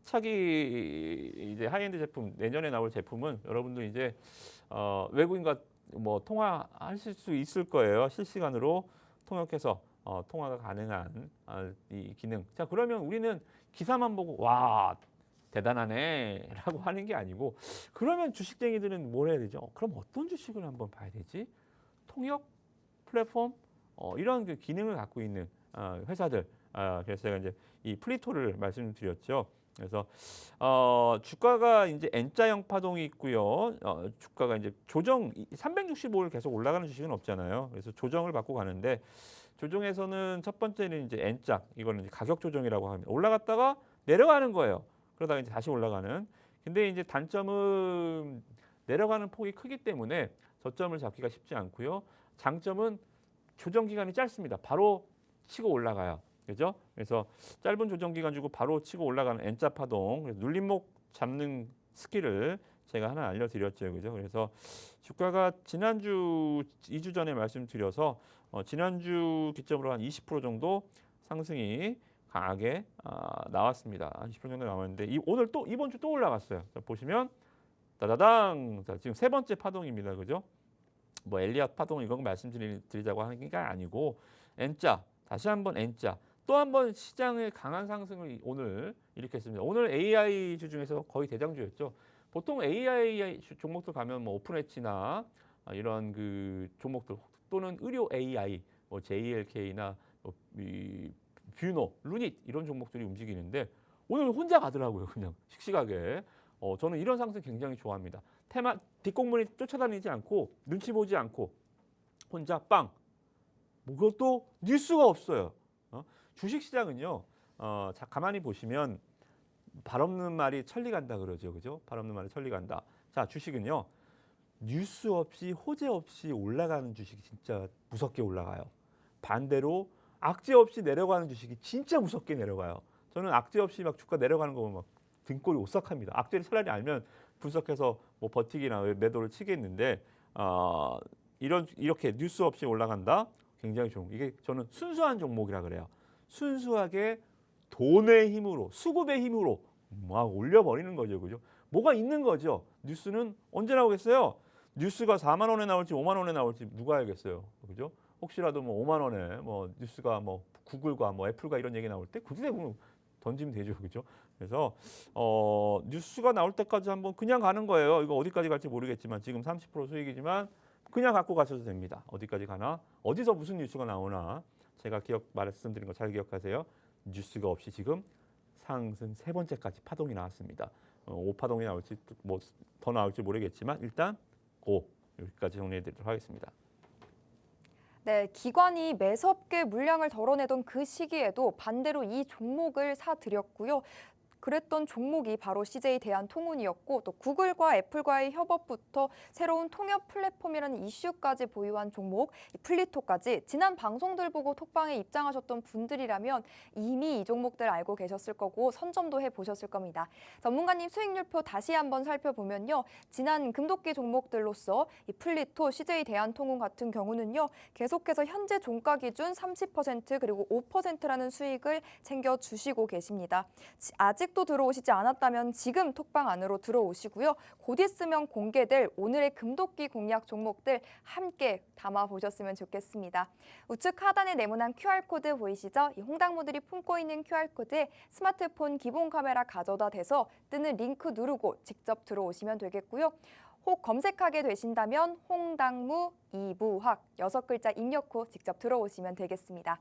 S2: 차기 이제 하이엔드 제품 내년에 나올 제품은 여러분들 이제 외국인과 통화하실 수 있을 거예요. 실시간으로 통역해서 통화가 가능한 이 기능. 자, 그러면 우리는 기사만 보고 와 대단하네라고 하는 게 아니고 그러면 주식쟁이들은 뭘 해야 되죠? 그럼 어떤 주식을 한번 봐야 되지? 통역 플랫폼 이런 그 기능을 갖고 있는 회사들. 그래서 제가 이제 이 플리토를 말씀드렸죠. 그래서 주가가 이제 N자형 파동이 있고요. 주가가 이제 조정 365일 계속 올라가는 주식은 없잖아요. 그래서 조정을 받고 가는데 조정에서는 첫 번째는 이제 N자 이거는 이제 가격 조정이라고 합니다. 올라갔다가 내려가는 거예요. 그러다가 이제 다시 올라가는. 근데 이제 단점은 내려가는 폭이 크기 때문에 저점을 잡기가 쉽지 않고요. 장점은 조정 기간이 짧습니다. 바로 치고 올라가요. 그죠? 그래서 짧은 조정 기간 주고 바로 치고 올라가는 N자 파동, 그래서 눌림목 잡는 스킬을 제가 하나 알려드렸죠. 그죠? 그래서 주가가 지난주 2주 전에 말씀드려서 지난주 기점으로 한 20% 정도 상승이 강하게 나왔습니다. 20% 정도 나왔는데 오늘 또 이번 주 또 올라갔어요. 자, 보시면 따다당. 자, 지금 세 번째 파동입니다. 그죠? 뭐 엘리엇 파동 이건 말씀드리자고 하는 게 아니고 N자 다시 한번 N자 또 한번 시장의 강한 상승을 오늘 일으켰습니다. 오늘 AI 주 중에서 거의 대장주였죠. 보통 AI 종목들 가면 뭐 오픈엣지나 이런 그 종목들 또는 의료 AI, 뭐 JLK나 뭐 뷰노, 루닛 이런 종목들이 움직이는데 오늘 혼자 가더라고요. 그냥 씩씩하게. 저는 이런 상승 굉장히 좋아합니다. 테마 뒷공문이 쫓아다니지 않고 눈치 보지 않고 혼자 빵. 뭐 그것도 뉴스가 없어요. 주식시장은요. 가만히 보시면 발 없는 말이 천리 간다 그러죠. 그죠? 발 없는 말이 천리 간다. 자, 주식은요. 뉴스 없이 호재 없이 올라가는 주식이 진짜 무섭게 올라가요. 반대로 악재 없이 내려가는 주식이 진짜 무섭게 내려가요. 저는 악재 없이 막 주가 내려가는 거 보면 막 등골이 오싹합니다. 악재를 차라리 알면 분석해서 뭐 버티기나 매도를 치겠는데 이렇게 뉴스 없이 올라간다. 굉장히 좋은. 이게 저는 순수한 종목이라 그래요. 순수하게 돈의 힘으로, 수급의 힘으로 막 올려버리는 거죠. 그죠? 뭐가 있는 거죠. 뉴스는 언제 나오겠어요? 뉴스가 4만 원에 나올지 5만 원에 나올지 누가 알겠어요. 그죠? 혹시라도 뭐 5만 원에 뭐 뉴스가 뭐 구글과 뭐 애플과 이런 얘기 나올 때 그때 그냥 던지면 되죠. 그죠? 그래서 뉴스가 나올 때까지 한번 그냥 가는 거예요. 이거 어디까지 갈지 모르겠지만 지금 30% 수익이지만 그냥 갖고 가셔도 됩니다. 어디까지 가나? 어디서 무슨 뉴스가 나오나? 제가 말씀드린 거 잘 기억하세요. 뉴스가 없이 지금 상승 세 번째까지 파동이 나왔습니다. 5파동이 나올지 뭐 더 나올지 모르겠지만 일단 여기까지 정리해드리도록 하겠습니다.
S1: 네, 기관이 매섭게 물량을 덜어내던 그 시기에도 반대로 이 종목을 사들였고요. 그랬던 종목이 바로 CJ 대한통운이었고 또 구글과 애플과의 협업부터 새로운 통역 플랫폼이라는 이슈까지 보유한 종목 플리토까지 지난 방송들 보고 톡방에 입장하셨던 분들이라면 이미 이 종목들 알고 계셨을 거고 선점도 해보셨을 겁니다. 전문가님 수익률표 다시 한번 살펴보면요. 지난 금도기 종목들로서 이 플리토, CJ 대한통운 같은 경우는요. 계속해서 현재 종가 기준 30% 그리고 5%라는 수익을 챙겨주시고 계십니다. 아직도 들어오시지 않았다면 지금 톡방 안으로 들어오시고요. 곧 있으면 공개될 오늘의 금도기 공략 종목들 함께 담아보셨으면 좋겠습니다. 우측 하단에 네모난 QR코드 보이시죠? 이 홍당무들이 품고 있는 QR코드에 스마트폰 기본 카메라 가져다 대서 뜨는 링크 누르고 직접 들어오시면 되겠고요. 혹 검색하게 되신다면 홍당무 이부학 6글자 입력 후 직접 들어오시면 되겠습니다.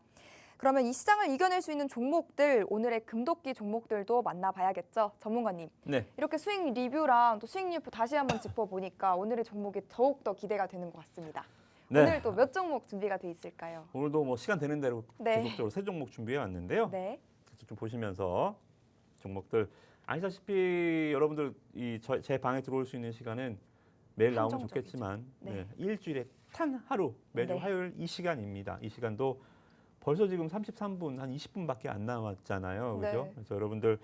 S1: 그러면 이 시장을 이겨낼 수 있는 종목들, 오늘의 금도기 종목들도 만나봐야겠죠, 전문가님.
S2: 네.
S1: 이렇게 수익 리뷰랑 또 수익률표 다시 한번 짚어보니까 오늘의 종목이 더욱더 기대가 되는 것 같습니다.
S2: 네.
S1: 오늘 또 몇 종목 준비가 돼 있을까요?
S2: 오늘도 뭐 시간 되는 대로
S1: 네.
S2: 계속적으로 세 종목 준비해 왔는데요.
S1: 네.
S2: 좀 보시면서 종목들 아시다시피 여러분들 제 방에 들어올 수 있는 시간은 매일 나오면
S1: 한정적이죠.
S2: 좋겠지만
S1: 네.
S2: 일주일에 단 하루 매주
S1: 네.
S2: 화요일 이 시간입니다. 이 시간도 벌써 지금 33분, 한 20분밖에 안 남았잖아요. 그죠?
S1: 네.
S2: 그래서 여러분들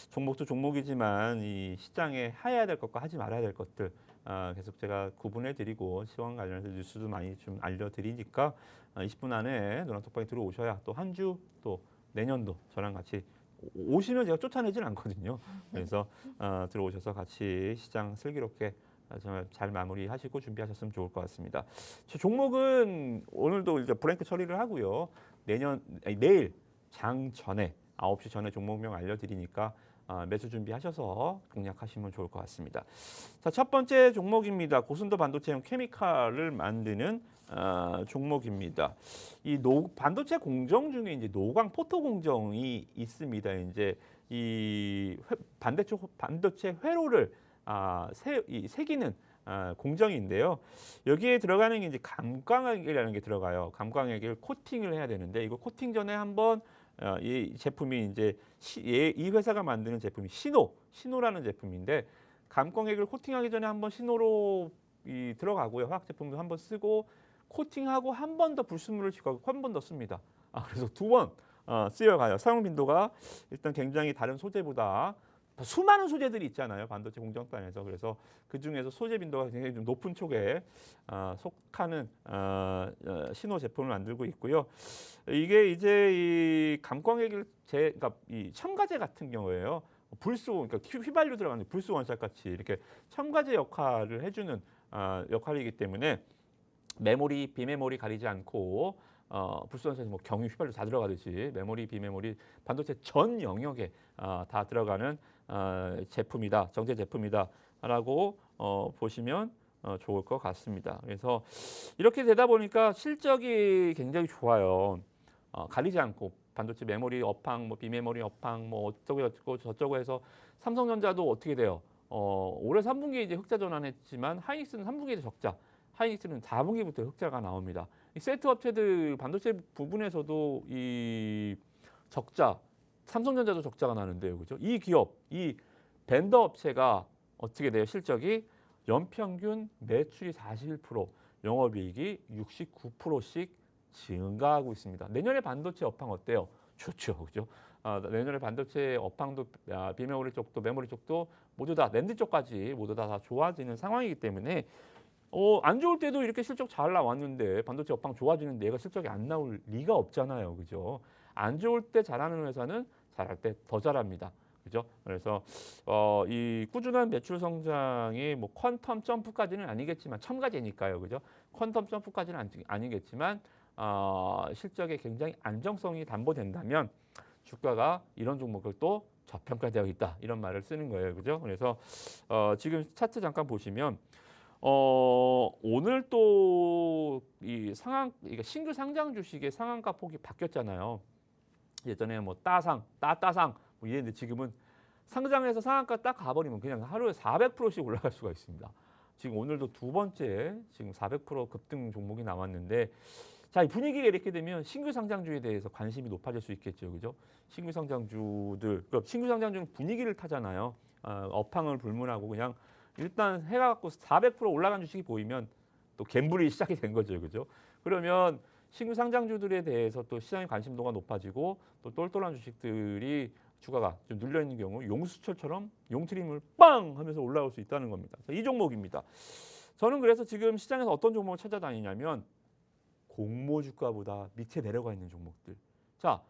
S2: 종목도 종목이지만 이 시장에 해야 될 것과 하지 말아야 될 것들 계속 제가 구분해드리고 시황 관련해서 뉴스도 많이 좀 알려드리니까 20분 안에 노란톡방에 들어오셔야 또 한 주 또 내년도 저랑 같이 오시면 제가 쫓아내진 않거든요. 그래서 들어오셔서 같이 시장 슬기롭게 정말 잘 마무리하시고 준비하셨으면 좋을 것 같습니다. 종목은 오늘도 이제 브랭크 처리를 하고요. 내일 장 전에 9시 전에 종목명 알려드리니까 매수 준비하셔서 공략하시면 좋을 것 같습니다. 자, 첫 번째 종목입니다. 고순도 반도체용 케미칼을 만드는 종목입니다. 이 반도체 공정 중에 이제 노광 포토 공정이 있습니다. 이제 이 반도체 회로를 새기는 공정인데요. 여기에 들어가는 게 이제 감광액이라는 게 들어가요. 감광액을 코팅을 해야 되는데 이거 코팅 전에 한번 이 제품이 이제 이 회사가 만드는 제품이 신호라는 제품인데 감광액을 코팅하기 전에 한번 신호로 들어가고요. 화학 제품도 한번 쓰고 코팅하고 한 번 더 불순물을 제거하고 한 번 더 씁니다. 그래서 2번 쓰여가요. 사용 빈도가 일단 굉장히 다른 소재보다 수많은 소재들이 있잖아요. 반도체 공정단에서. 그래서 그 중에서 소재 빈도가 굉장히 좀 높은 쪽에 속하는 신호 제품을 만들고 있고요. 이게 이제 이 감광액을 그러니까 이 첨가제 같은 경우에요. 불소, 그러니까 휘발유 들어가는 불소 원샷 같이 이렇게 첨가제 역할을 해주는 역할이기 때문에 메모리, 비메모리 가리지 않고 불소 원샷이 뭐 경유, 휘발유 다 들어가듯이 메모리, 비메모리 반도체 전 영역에 다 들어가는 제품이다, 정제 제품이다라고 보시면 좋을 것 같습니다. 그래서 이렇게 되다 보니까 실적이 굉장히 좋아요. 가리지 않고 반도체 메모리 업황, 뭐 비메모리 업황, 뭐 어쩌고 저쩌고 해서 삼성전자도 어떻게 돼요? 올해 3분기에 이제 흑자 전환했지만 하이닉스는 3분기에 적자, 하이닉스는 4분기부터 흑자가 나옵니다. 이 세트 업체들 반도체 부분에서도 이 적자, 삼성전자도 적자가 나는데요, 그죠? 이 기업, 이 벤더 업체가 어떻게 돼요? 실적이 연평균 매출이 41%, 영업이익이 69%씩 증가하고 있습니다. 내년에 반도체 업황 어때요? 좋죠, 그죠? 내년에 반도체 업황도 비메모리 쪽도 메모리 쪽도 모두 다 랜드 쪽까지 모두 다 좋아지는 상황이기 때문에 안 좋을 때도 이렇게 실적 잘 나왔는데 반도체 업황 좋아지는데 얘가 실적이 안 나올 리가 없잖아요, 그죠? 안 좋을 때 잘하는 회사는 잘할 때 더 잘합니다. 그죠? 그래서 이 꾸준한 매출 성장이 뭐 퀀텀 점프까지는 아니겠지만 첨가제니까요. 그죠? 퀀텀 점프까지는 아니겠지만 실적에 굉장히 안정성이 담보된다면 주가가 이런 종목을 또 저평가되어 있다. 이런 말을 쓰는 거예요. 그죠? 그래서 지금 차트 잠깐 보시면 오늘 또 이 그러니까 신규 상장 주식의 상한가 폭이 바뀌었잖아요. 예전에 뭐 따상 뭐 이랬는데 지금은 상장해서 상한가 딱 가버리면 그냥 하루에 400%씩 올라갈 수가 있습니다. 지금 오늘도 두 번째 지금 400% 급등 종목이 나왔는데 자, 이 분위기가 이렇게 되면 신규 상장주에 대해서 관심이 높아질 수 있겠죠, 그죠? 신규 상장주들, 신규 상장주는 분위기를 타잖아요. 업황을 불문하고 그냥 일단 해갖고 400% 올라간 주식이 보이면 또 갬블이 시작이 된 거죠, 그죠? 그러면 신규 상장주들에 대해서 또 시장의 관심도가 높아지고 또 똘똘한 주식들이 주가가 좀 눌려 있는 경우 용수철처럼 용트림을 빵 하면서 올라올 수 있다는 겁니다. 이 종목입니다. 저는 그래서 지금 시장에서 어떤 종목을 찾아다니냐면 공모 주가보다 밑에 내려가 있는 종목들. 자,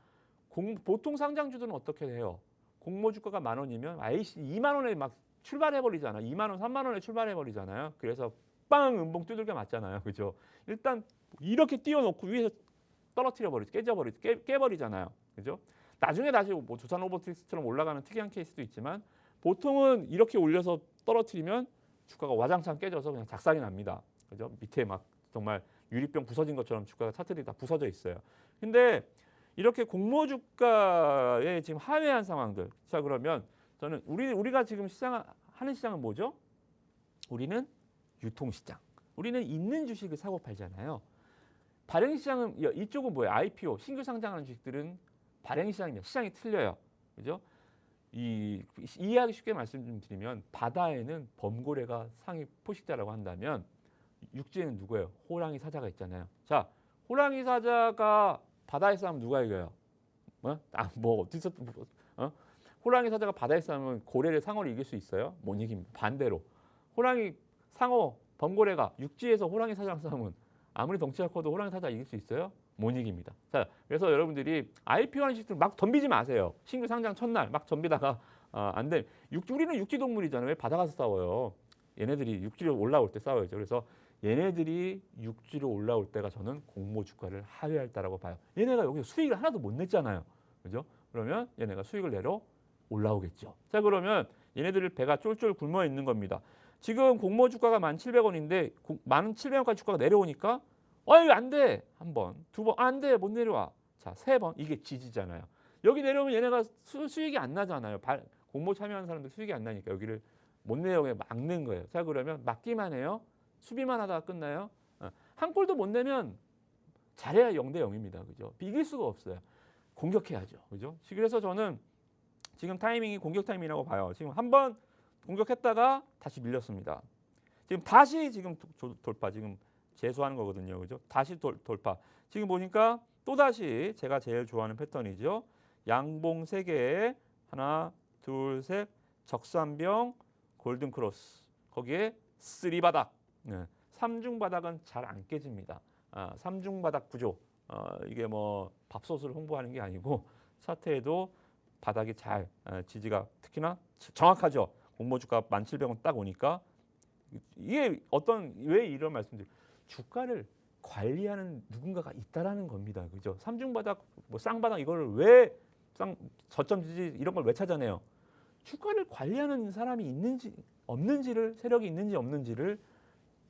S2: 보통 상장주들은 어떻게 해요? 공모 주가가 10,000원이면 2만 원에 막 출발해 버리잖아. 2만 원, 3만 원에 출발해 버리잖아요. 그래서 빵 음봉 두들겨 맞잖아요. 그죠? 일단 이렇게 띄워놓고 위에서 떨어뜨려 버리죠. 깨버리잖아요. 그죠? 나중에 다시 뭐 두산 로보틱스처럼 올라가는 특이한 케이스도 있지만 보통은 이렇게 올려서 떨어뜨리면 주가가 와장창 깨져서 그냥 작살이 납니다. 그죠? 밑에 막 정말 유리병 부서진 것처럼 주가가 차트들이 다 부서져 있어요. 근데 이렇게 공모 주가에 지금 하회한 상황들. 자, 그러면 저는 우리가 지금 하는 시장은 뭐죠? 우리는 유통시장. 우리는 있는 주식을 사고 팔잖아요. 발행시장은 이쪽은 뭐예요? IPO, 신규 상장하는 주식들은 발행시장입니다. 시장이 틀려요. 그죠? 이해하기 쉽게 말씀드리면 바다에는 범고래가 상위 포식자라고 한다면 육지에는 누구예요? 호랑이 사자가 있잖아요. 자, 호랑이 사자가 바다에 싸우면 누가 이겨요? 어디서 호랑이 사자가 바다에 싸우면 고래를 상어를 이길 수 있어요? 못 이깁니다. 반대로 호랑이 상어 범고래가 육지에서 호랑이 사자랑 싸우면 아무리 덩치가 커도 호랑이 사자 이길 수 있어요? 못 이깁니다. 자, 그래서 여러분들이 IPO 하는 식들 막 덤비지 마세요. 신규 상장 첫날 막 덤비다가 안 돼. 우리는 육지 동물이잖아요. 왜 바다 가서 싸워요? 얘네들이 육지로 올라올 때 싸워야죠. 그래서 얘네들이 육지로 올라올 때가 저는 공모 주가를 하회할 때라고 봐요. 얘네가 여기서 수익을 하나도 못 냈잖아요. 그죠? 그러면 얘네가 수익을 내러 올라오겠죠. 자, 그러면 얘네들 배가 쫄쫄 굶어 있는 겁니다. 지금 공모 주가가 1,700원인데 1,700원까지 주가가 내려오니까 안 돼. 한 번, 두 번, 안 돼. 못 내려와. 자, 세 번. 이게 지지잖아요. 여기 내려오면 얘네가 수익이 안 나잖아요. 공모 참여하는 사람들 수익이 안 나니까 여기를 못 내려오게 막는 거예요. 자, 그러면 막기만 해요. 수비만 하다가 끝나요. 한 골도 못 내면 잘해야 0대 0입니다. 그죠? 이길 수가 없어요. 공격해야죠. 그죠? 그래서 저는 지금 타이밍이 공격 타이밍이라고 봐요. 지금 한 번 공격했다가 다시 밀렸습니다. 지금 다시 지금 돌파 지금 재수하는 거거든요. 그죠? 다시 돌파. 지금 보니까 또 다시 제가 제일 좋아하는 패턴이죠. 양봉 3개에 하나, 둘, 셋, 적산병, 골든 크로스. 거기에 3바닥. 네. 3중 바닥은 잘 안 깨집니다. 3중 바닥 구조. 이게 뭐 밥솥을 홍보하는 게 아니고 차트에도 바닥이 잘 지지가 특히나 정확하죠. 공모주가 17,000원 딱 오니까 이게 왜 이런 말씀드려요? 주가를 관리하는 누군가가 있다라는 겁니다. 그죠? 3중 바닥, 뭐 쌍바닥 이거를 왜 저점 지지 이런 걸 왜 찾아내요? 주가를 관리하는 사람이 있는지 없는지를 세력이 있는지 없는지를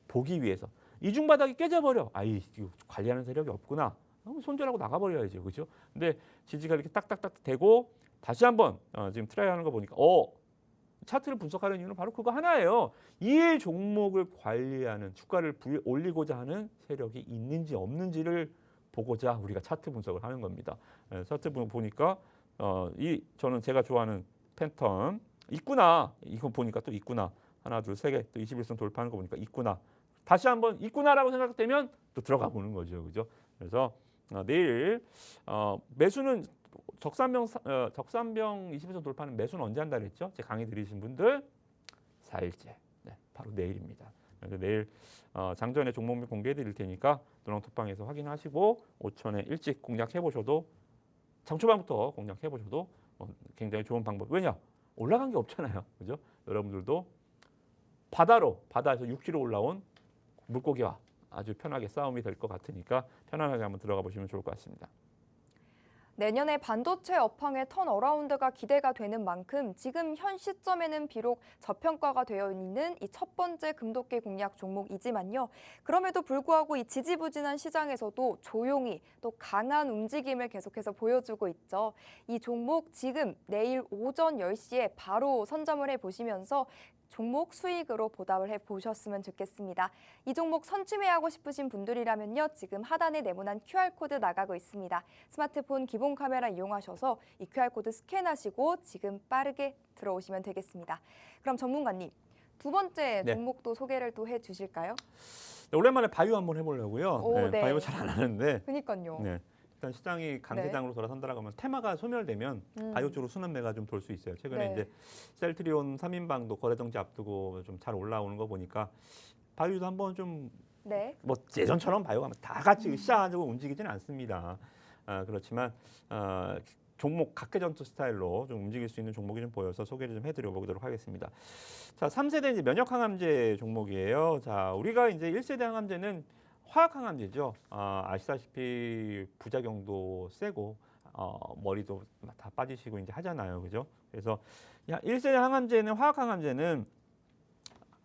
S2: 보기 위해서. 이중 바닥이 깨져버려. 이거 관리하는 세력이 없구나. 손절하고 나가버려야죠, 그죠? 근데 지지가 이렇게 딱딱딱 되고 다시 한번 지금 트라이하는 거 보니까 차트를 분석하는 이유는 바로 그거 하나예요. 이 종목을 관리하는 주가를 올리고자 하는 세력이 있는지 없는지를 보고자 우리가 차트 분석을 하는 겁니다. 차트 보니까 저는 제가 좋아하는 패턴 있구나. 이거 보니까 또 있구나. 하나, 둘, 세 개. 또 21선 돌파하는 거 보니까 있구나. 다시 한번 있구나라고 생각되면 또 들어가 보는 거죠, 그죠? 그래서 내일 매수는 적산병 21선 돌파는 매수는 언제 한다 그랬죠? 제 강의 들으신 분들 4일째. 네, 바로 내일입니다. 그래서 내일 장전에 종목명 공개해 드릴 테니까 노랑톡방에서 확인하시고 5천에 일찍 공략해 보셔도 장초반부터 공략해 보셔도 굉장히 좋은 방법. 왜냐? 올라간 게 없잖아요. 그죠? 여러분들도 바다에서 6km 올라온 물고기와 아주 편하게 싸움이 될 것 같으니까 편안하게 한번 들어가 보시면 좋을 것 같습니다.
S1: 내년에 반도체 업황의 턴어라운드가 기대가 되는 만큼 지금 현 시점에는 비록 저평가가 되어 있는 이 첫 번째 금도끼 공략 종목이지만요. 그럼에도 불구하고 이 지지부진한 시장에서도 조용히 또 강한 움직임을 계속해서 보여주고 있죠. 이 종목 지금 내일 오전 10시에 바로 선점을 해보시면서 종목 수익으로 보답을 해보셨으면 좋겠습니다. 이 종목 선취매하고 싶으신 분들이라면요. 지금 하단에 네모난 QR코드 나가고 있습니다. 스마트폰 기본 카메라 이용하셔서 이 QR코드 스캔하시고 지금 빠르게 들어오시면 되겠습니다. 그럼 전문가님, 두 번째 종목도 소개를 또 해주실까요?
S2: 네, 오랜만에 바이오 한번 해보려고요.
S1: 네.
S2: 바이오 잘 안 하는데.
S1: 그러니까요.
S2: 네. 일단 시장이 강세장으로 돌아선다라고 하면 테마가 소멸되면 바이오 쪽으로 순환매가 좀 돌 수 있어요. 최근에 이제 셀트리온 3인방도 거래 정지 앞두고 좀 잘 올라오는 거 보니까 바이오도 한번 좀 뭐 예전처럼 바이오가 다 같이 으쌰하고 움직이지는 않습니다. 그렇지만 종목 각계전투 스타일로 좀 움직일 수 있는 종목이 좀 보여서 소개를 좀 해드려 보도록 하겠습니다. 자, 3세대 이제 면역항암제 종목이에요. 자, 우리가 이제 1세대 항암제는 화학항암제죠. 아시다시피 부작용도 세고 머리도 다 빠지시고 이제 하잖아요, 그죠? 그래서 1세대 항암제는 화학항암제는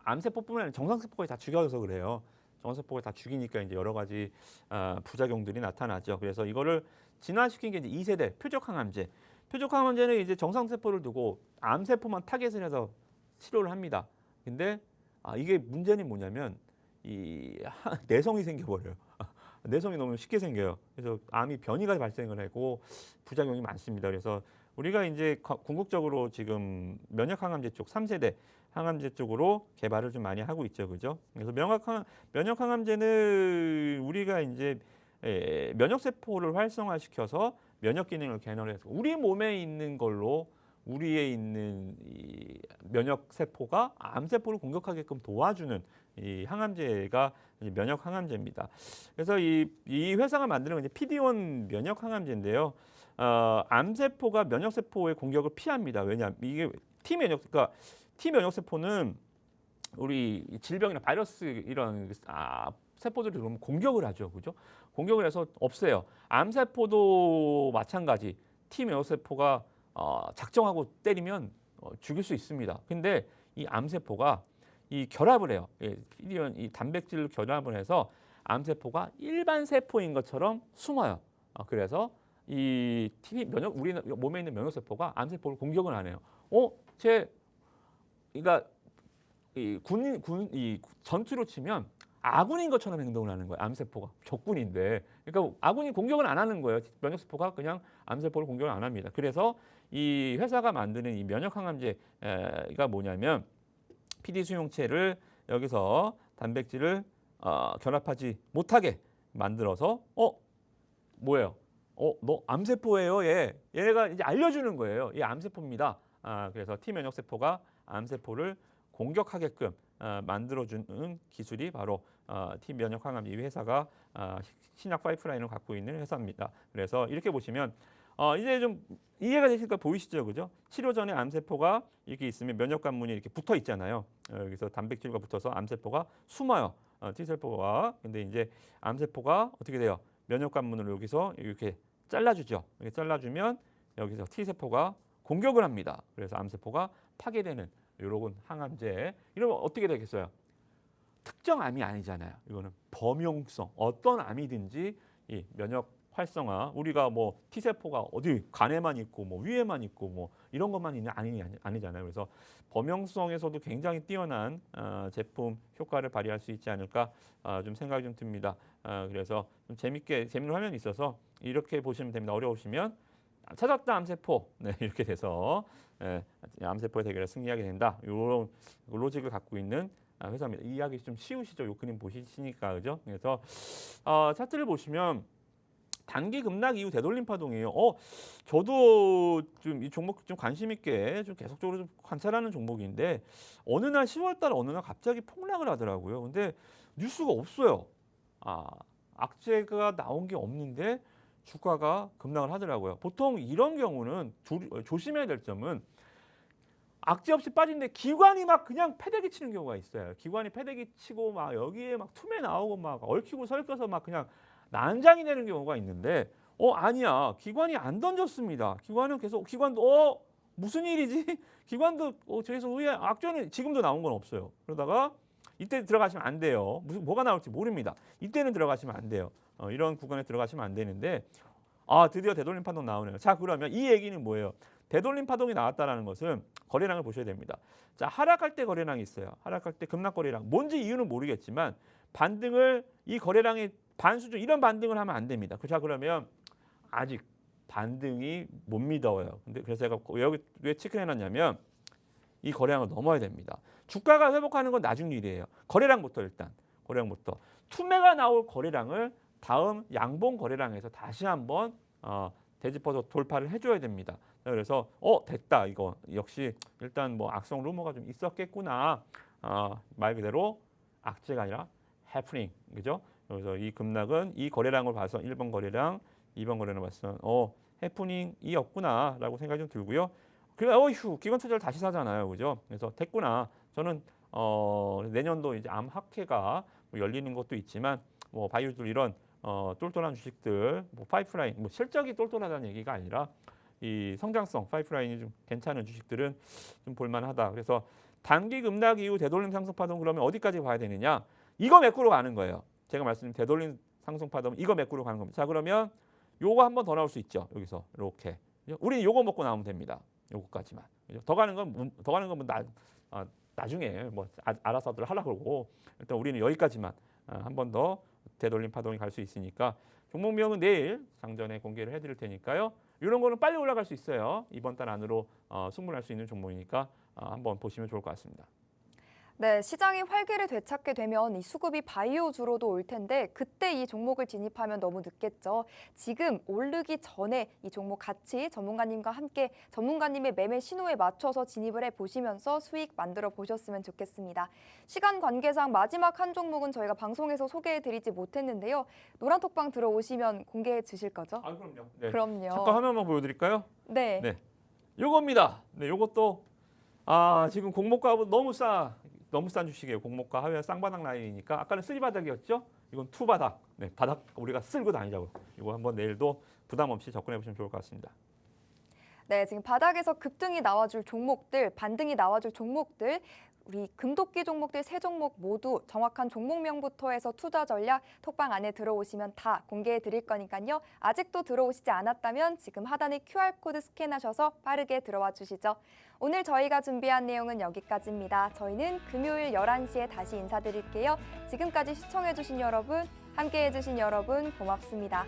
S2: 암세포뿐만 아니라 정상세포까지 다 죽여서 그래요. 정상세포가 다 죽이니까 이제 여러 가지 부작용들이 나타나죠. 그래서 이거를 진화시킨 게 이제 2세대 표적항암제. 표적항암제는 이제 정상세포를 두고 암세포만 타겟을 해서 치료를 합니다. 근데 이게 문제는 뭐냐면 이 내성이 생겨버려요. 내성이 너무 쉽게 생겨요. 그래서 암이 변이가 발생을 하고 부작용이 많습니다. 그래서 우리가 이제 궁극적으로 지금 면역항암제 쪽 3세대 항암제 쪽으로 개발을 좀 많이 하고 있죠, 그죠? 그래서 면역항암제는 우리가 이제 면역세포를 활성화시켜서 면역 기능을 개선해서 우리 몸에 있는 걸로 우리에 있는 이 면역세포가 암세포를 공격하게끔 도와주는 이 항암제가 이제 면역항암제입니다. 그래서 이 회사가 만드는 건 이제 PD-1 면역항암제인데요. 암세포가 면역세포의 공격을 피합니다. 왜냐? 이게 그러니까 T면역세포는 우리 질병이나 바이러스 이런 세포들이 그러면 공격을 하죠. 그죠? 공격을 해서 없애요. 암세포도 마찬가지. T면역세포가 작정하고 때리면 죽일 수 있습니다. 근데 이 암세포가 이 결합을 해요. 이 단백질을 결합을 해서 암세포가 일반 세포인 것처럼 숨어요. 그래서 이 우리 몸에 있는 면역세포가 암세포를 공격을 안 해요. 그러니까 이 전투로 치면 아군인 것처럼 행동을 하는 거예요. 암세포가 적군인데, 그러니까 아군이 공격을 안 하는 거예요. 면역세포가 그냥 암세포를 공격을 안 합니다. 그래서 이 회사가 만드는 이 면역항암제가 뭐냐면 PD 수용체를 여기서 단백질을 결합하지 못하게 만들어서 뭐예요? 너 암세포예요, 얘. 얘가 이제 알려주는 거예요. 얘 암세포입니다. 그래서 T 면역세포가 암세포를 공격하게끔 만들어주는 기술이 바로 T 면역 항암 이 회사가 신약 파이프라인을 갖고 있는 회사입니다. 그래서 이렇게 보시면 이제 좀 이해가 되실까 보이시죠, 그죠? 치료 전에 암세포가 이렇게 있으면 면역 관문이 이렇게 붙어 있잖아요. 여기서 단백질과 붙어서 암세포가 숨어요. T세포가. 근데 이제 암세포가 어떻게 돼요? 면역 관문을 여기서 이렇게 잘라주죠. 이렇게 잘라주면 여기서 T세포가 공격을 합니다. 그래서 암세포가 파괴되는 이런 항암제. 이러면 어떻게 되겠어요? 특정 암이 아니잖아요. 이거는 범용성. 어떤 암이든지 이 면역 활성화. 우리가 뭐 T세포가 어디 간에만 있고 뭐 위에만 있고 뭐 이런 것만 있는 아니잖아요. 그래서 범용성에서도 굉장히 뛰어난 제품 효과를 발휘할 수 있지 않을까 좀 생각이 좀 듭니다. 그래서 좀 재밌는 화면이 있어서 이렇게 보시면 됩니다. 어려우시면 찾았다 암세포. 네, 이렇게 돼서 암세포의 대결에 승리하게 된다. 이런 로직을 갖고 있는 회사입니다. 이해하기 좀 쉬우시죠? 이 그림 보시니까 그죠? 그래서 차트를 보시면 단기 급락 이후 되돌림 파동이에요. 저도 좀 이 종목 좀 관심 있게 좀 계속적으로 좀 관찰하는 종목인데 어느 날 10월달 어느 날 갑자기 폭락을 하더라고요. 근데 뉴스가 없어요. 악재가 나온 게 없는데 주가가 급락을 하더라고요. 보통 이런 경우는 조심해야 될 점은 악재 없이 빠진데 기관이 막 그냥 패대기 치는 경우가 있어요. 기관이 패대기 치고 막 여기에 막 툼에 나오고 막 얽히고 설켜서 막 그냥 난장이 되는 경우가 있는데 아니야. 기관이 안 던졌습니다. 기관은 계속 기관도 무슨 일이지? 기관도 저기서 의외 악재는 지금도 나온 건 없어요. 그러다가 이때 들어가시면 안 돼요. 뭐가 나올지 모릅니다. 이때는 들어가시면 안 돼요. 이런 구간에 들어가시면 안 되는데 드디어 되돌림 파동 나오네요. 자, 그러면 이 얘기는 뭐예요? 되돌림 파동이 나왔다라는 것은 거래량을 보셔야 됩니다. 자, 하락할 때 거래량이 있어요. 하락할 때 급락 거래량. 뭔지 이유는 모르겠지만 반등을 이 거래량의 반수준 이런 반등을 하면 안 됩니다. 자, 그러면 아직 반등이 못 믿어요. 근데 그래서 제가 여기 왜 체크해놨냐면 이 거래량을 넘어야 됩니다. 주가가 회복하는 건 나중 일이에요. 거래량부터 일단 거래량부터 투매가 나올 거래량을 다음 양봉 거래량에서 다시 한번 되짚어서 돌파를 해줘야 됩니다. 그래서 됐다 이거 역시 일단 뭐 악성 루머가 좀 있었겠구나. 말 그대로 악재가 아니라 해프닝 그죠? 그래서 이 급락은 이 거래량을 봐서 1번 거래량, 2번 거래량을 봐서 해프닝이었구나라고 생각이 좀 들고요. 그리고 기관 투자를 다시 사잖아요, 그죠? 그래서 됐구나. 저는 내년도 이제 암학회가 열리는 것도 있지만 뭐 바이오들 이런 똘똘한 주식들, 뭐 파이프라인, 뭐 실적이 똘똘하다는 얘기가 아니라 이 성장성 파이프라인이 좀 괜찮은 주식들은 좀 볼만하다. 그래서 단기 급락 이후 되돌림 상승 파동 그러면 어디까지 봐야 되느냐? 이거 메꾸러 가는 거예요. 제가 말씀드린 되돌림 상승 파동 이거 메꾸러 가는 겁니다. 자, 그러면 요거 한 번 더 나올 수 있죠. 여기서 이렇게. 우리는 요거 먹고 나오면 됩니다. 요거까지만. 더 가는 건 나중에 뭐 알아서들 하려고 그러고 일단 우리는 여기까지만 한 번 더 되돌림 파동이 갈 수 있으니까 종목명은 내일 장전에 공개를 해드릴 테니까요. 이런 거는 빨리 올라갈 수 있어요. 이번 달 안으로 승부할 수 있는 종목이니까 한번 보시면 좋을 것 같습니다.
S1: 네, 시장이 활기를 되찾게 되면 이 수급이 바이오주로도 올 텐데 그때 이 종목을 진입하면 너무 늦겠죠. 지금 오르기 전에 이 종목 같이 전문가님과 함께 전문가님의 매매 신호에 맞춰서 진입을 해보시면서 수익 만들어 보셨으면 좋겠습니다. 시간 관계상 마지막 한 종목은 저희가 방송에서 소개해드리지 못했는데요. 노란톡방 들어오시면 공개해 주실 거죠?
S2: 그럼요. 네.
S1: 그럼요.
S2: 잠깐 화면만 보여드릴까요?
S1: 네.
S2: 네. 요겁니다. 네, 요것도 지금 공모가 너무 싼 주식이에요. 공모가 하회와 쌍바닥 라인이니까 아까는 3바닥이었죠. 이건 2바닥. 네, 바닥 우리가 쓸고 다니자고. 이거 한번 내일도 부담 없이 접근해 보시면 좋을 것 같습니다.
S1: 네, 지금 바닥에서 급등이 나와줄 종목들, 반등이 나와줄 종목들, 우리 금도끼 종목들 세 종목 모두 정확한 종목명부터 해서 투자 전략 톡방 안에 들어오시면 다 공개해 드릴 거니까요. 아직도 들어오시지 않았다면 지금 하단에 QR코드 스캔하셔서 빠르게 들어와 주시죠. 오늘 저희가 준비한 내용은 여기까지입니다. 저희는 금요일 11시에 다시 인사드릴게요. 지금까지 시청해 주신 여러분, 함께 해주신 여러분 고맙습니다.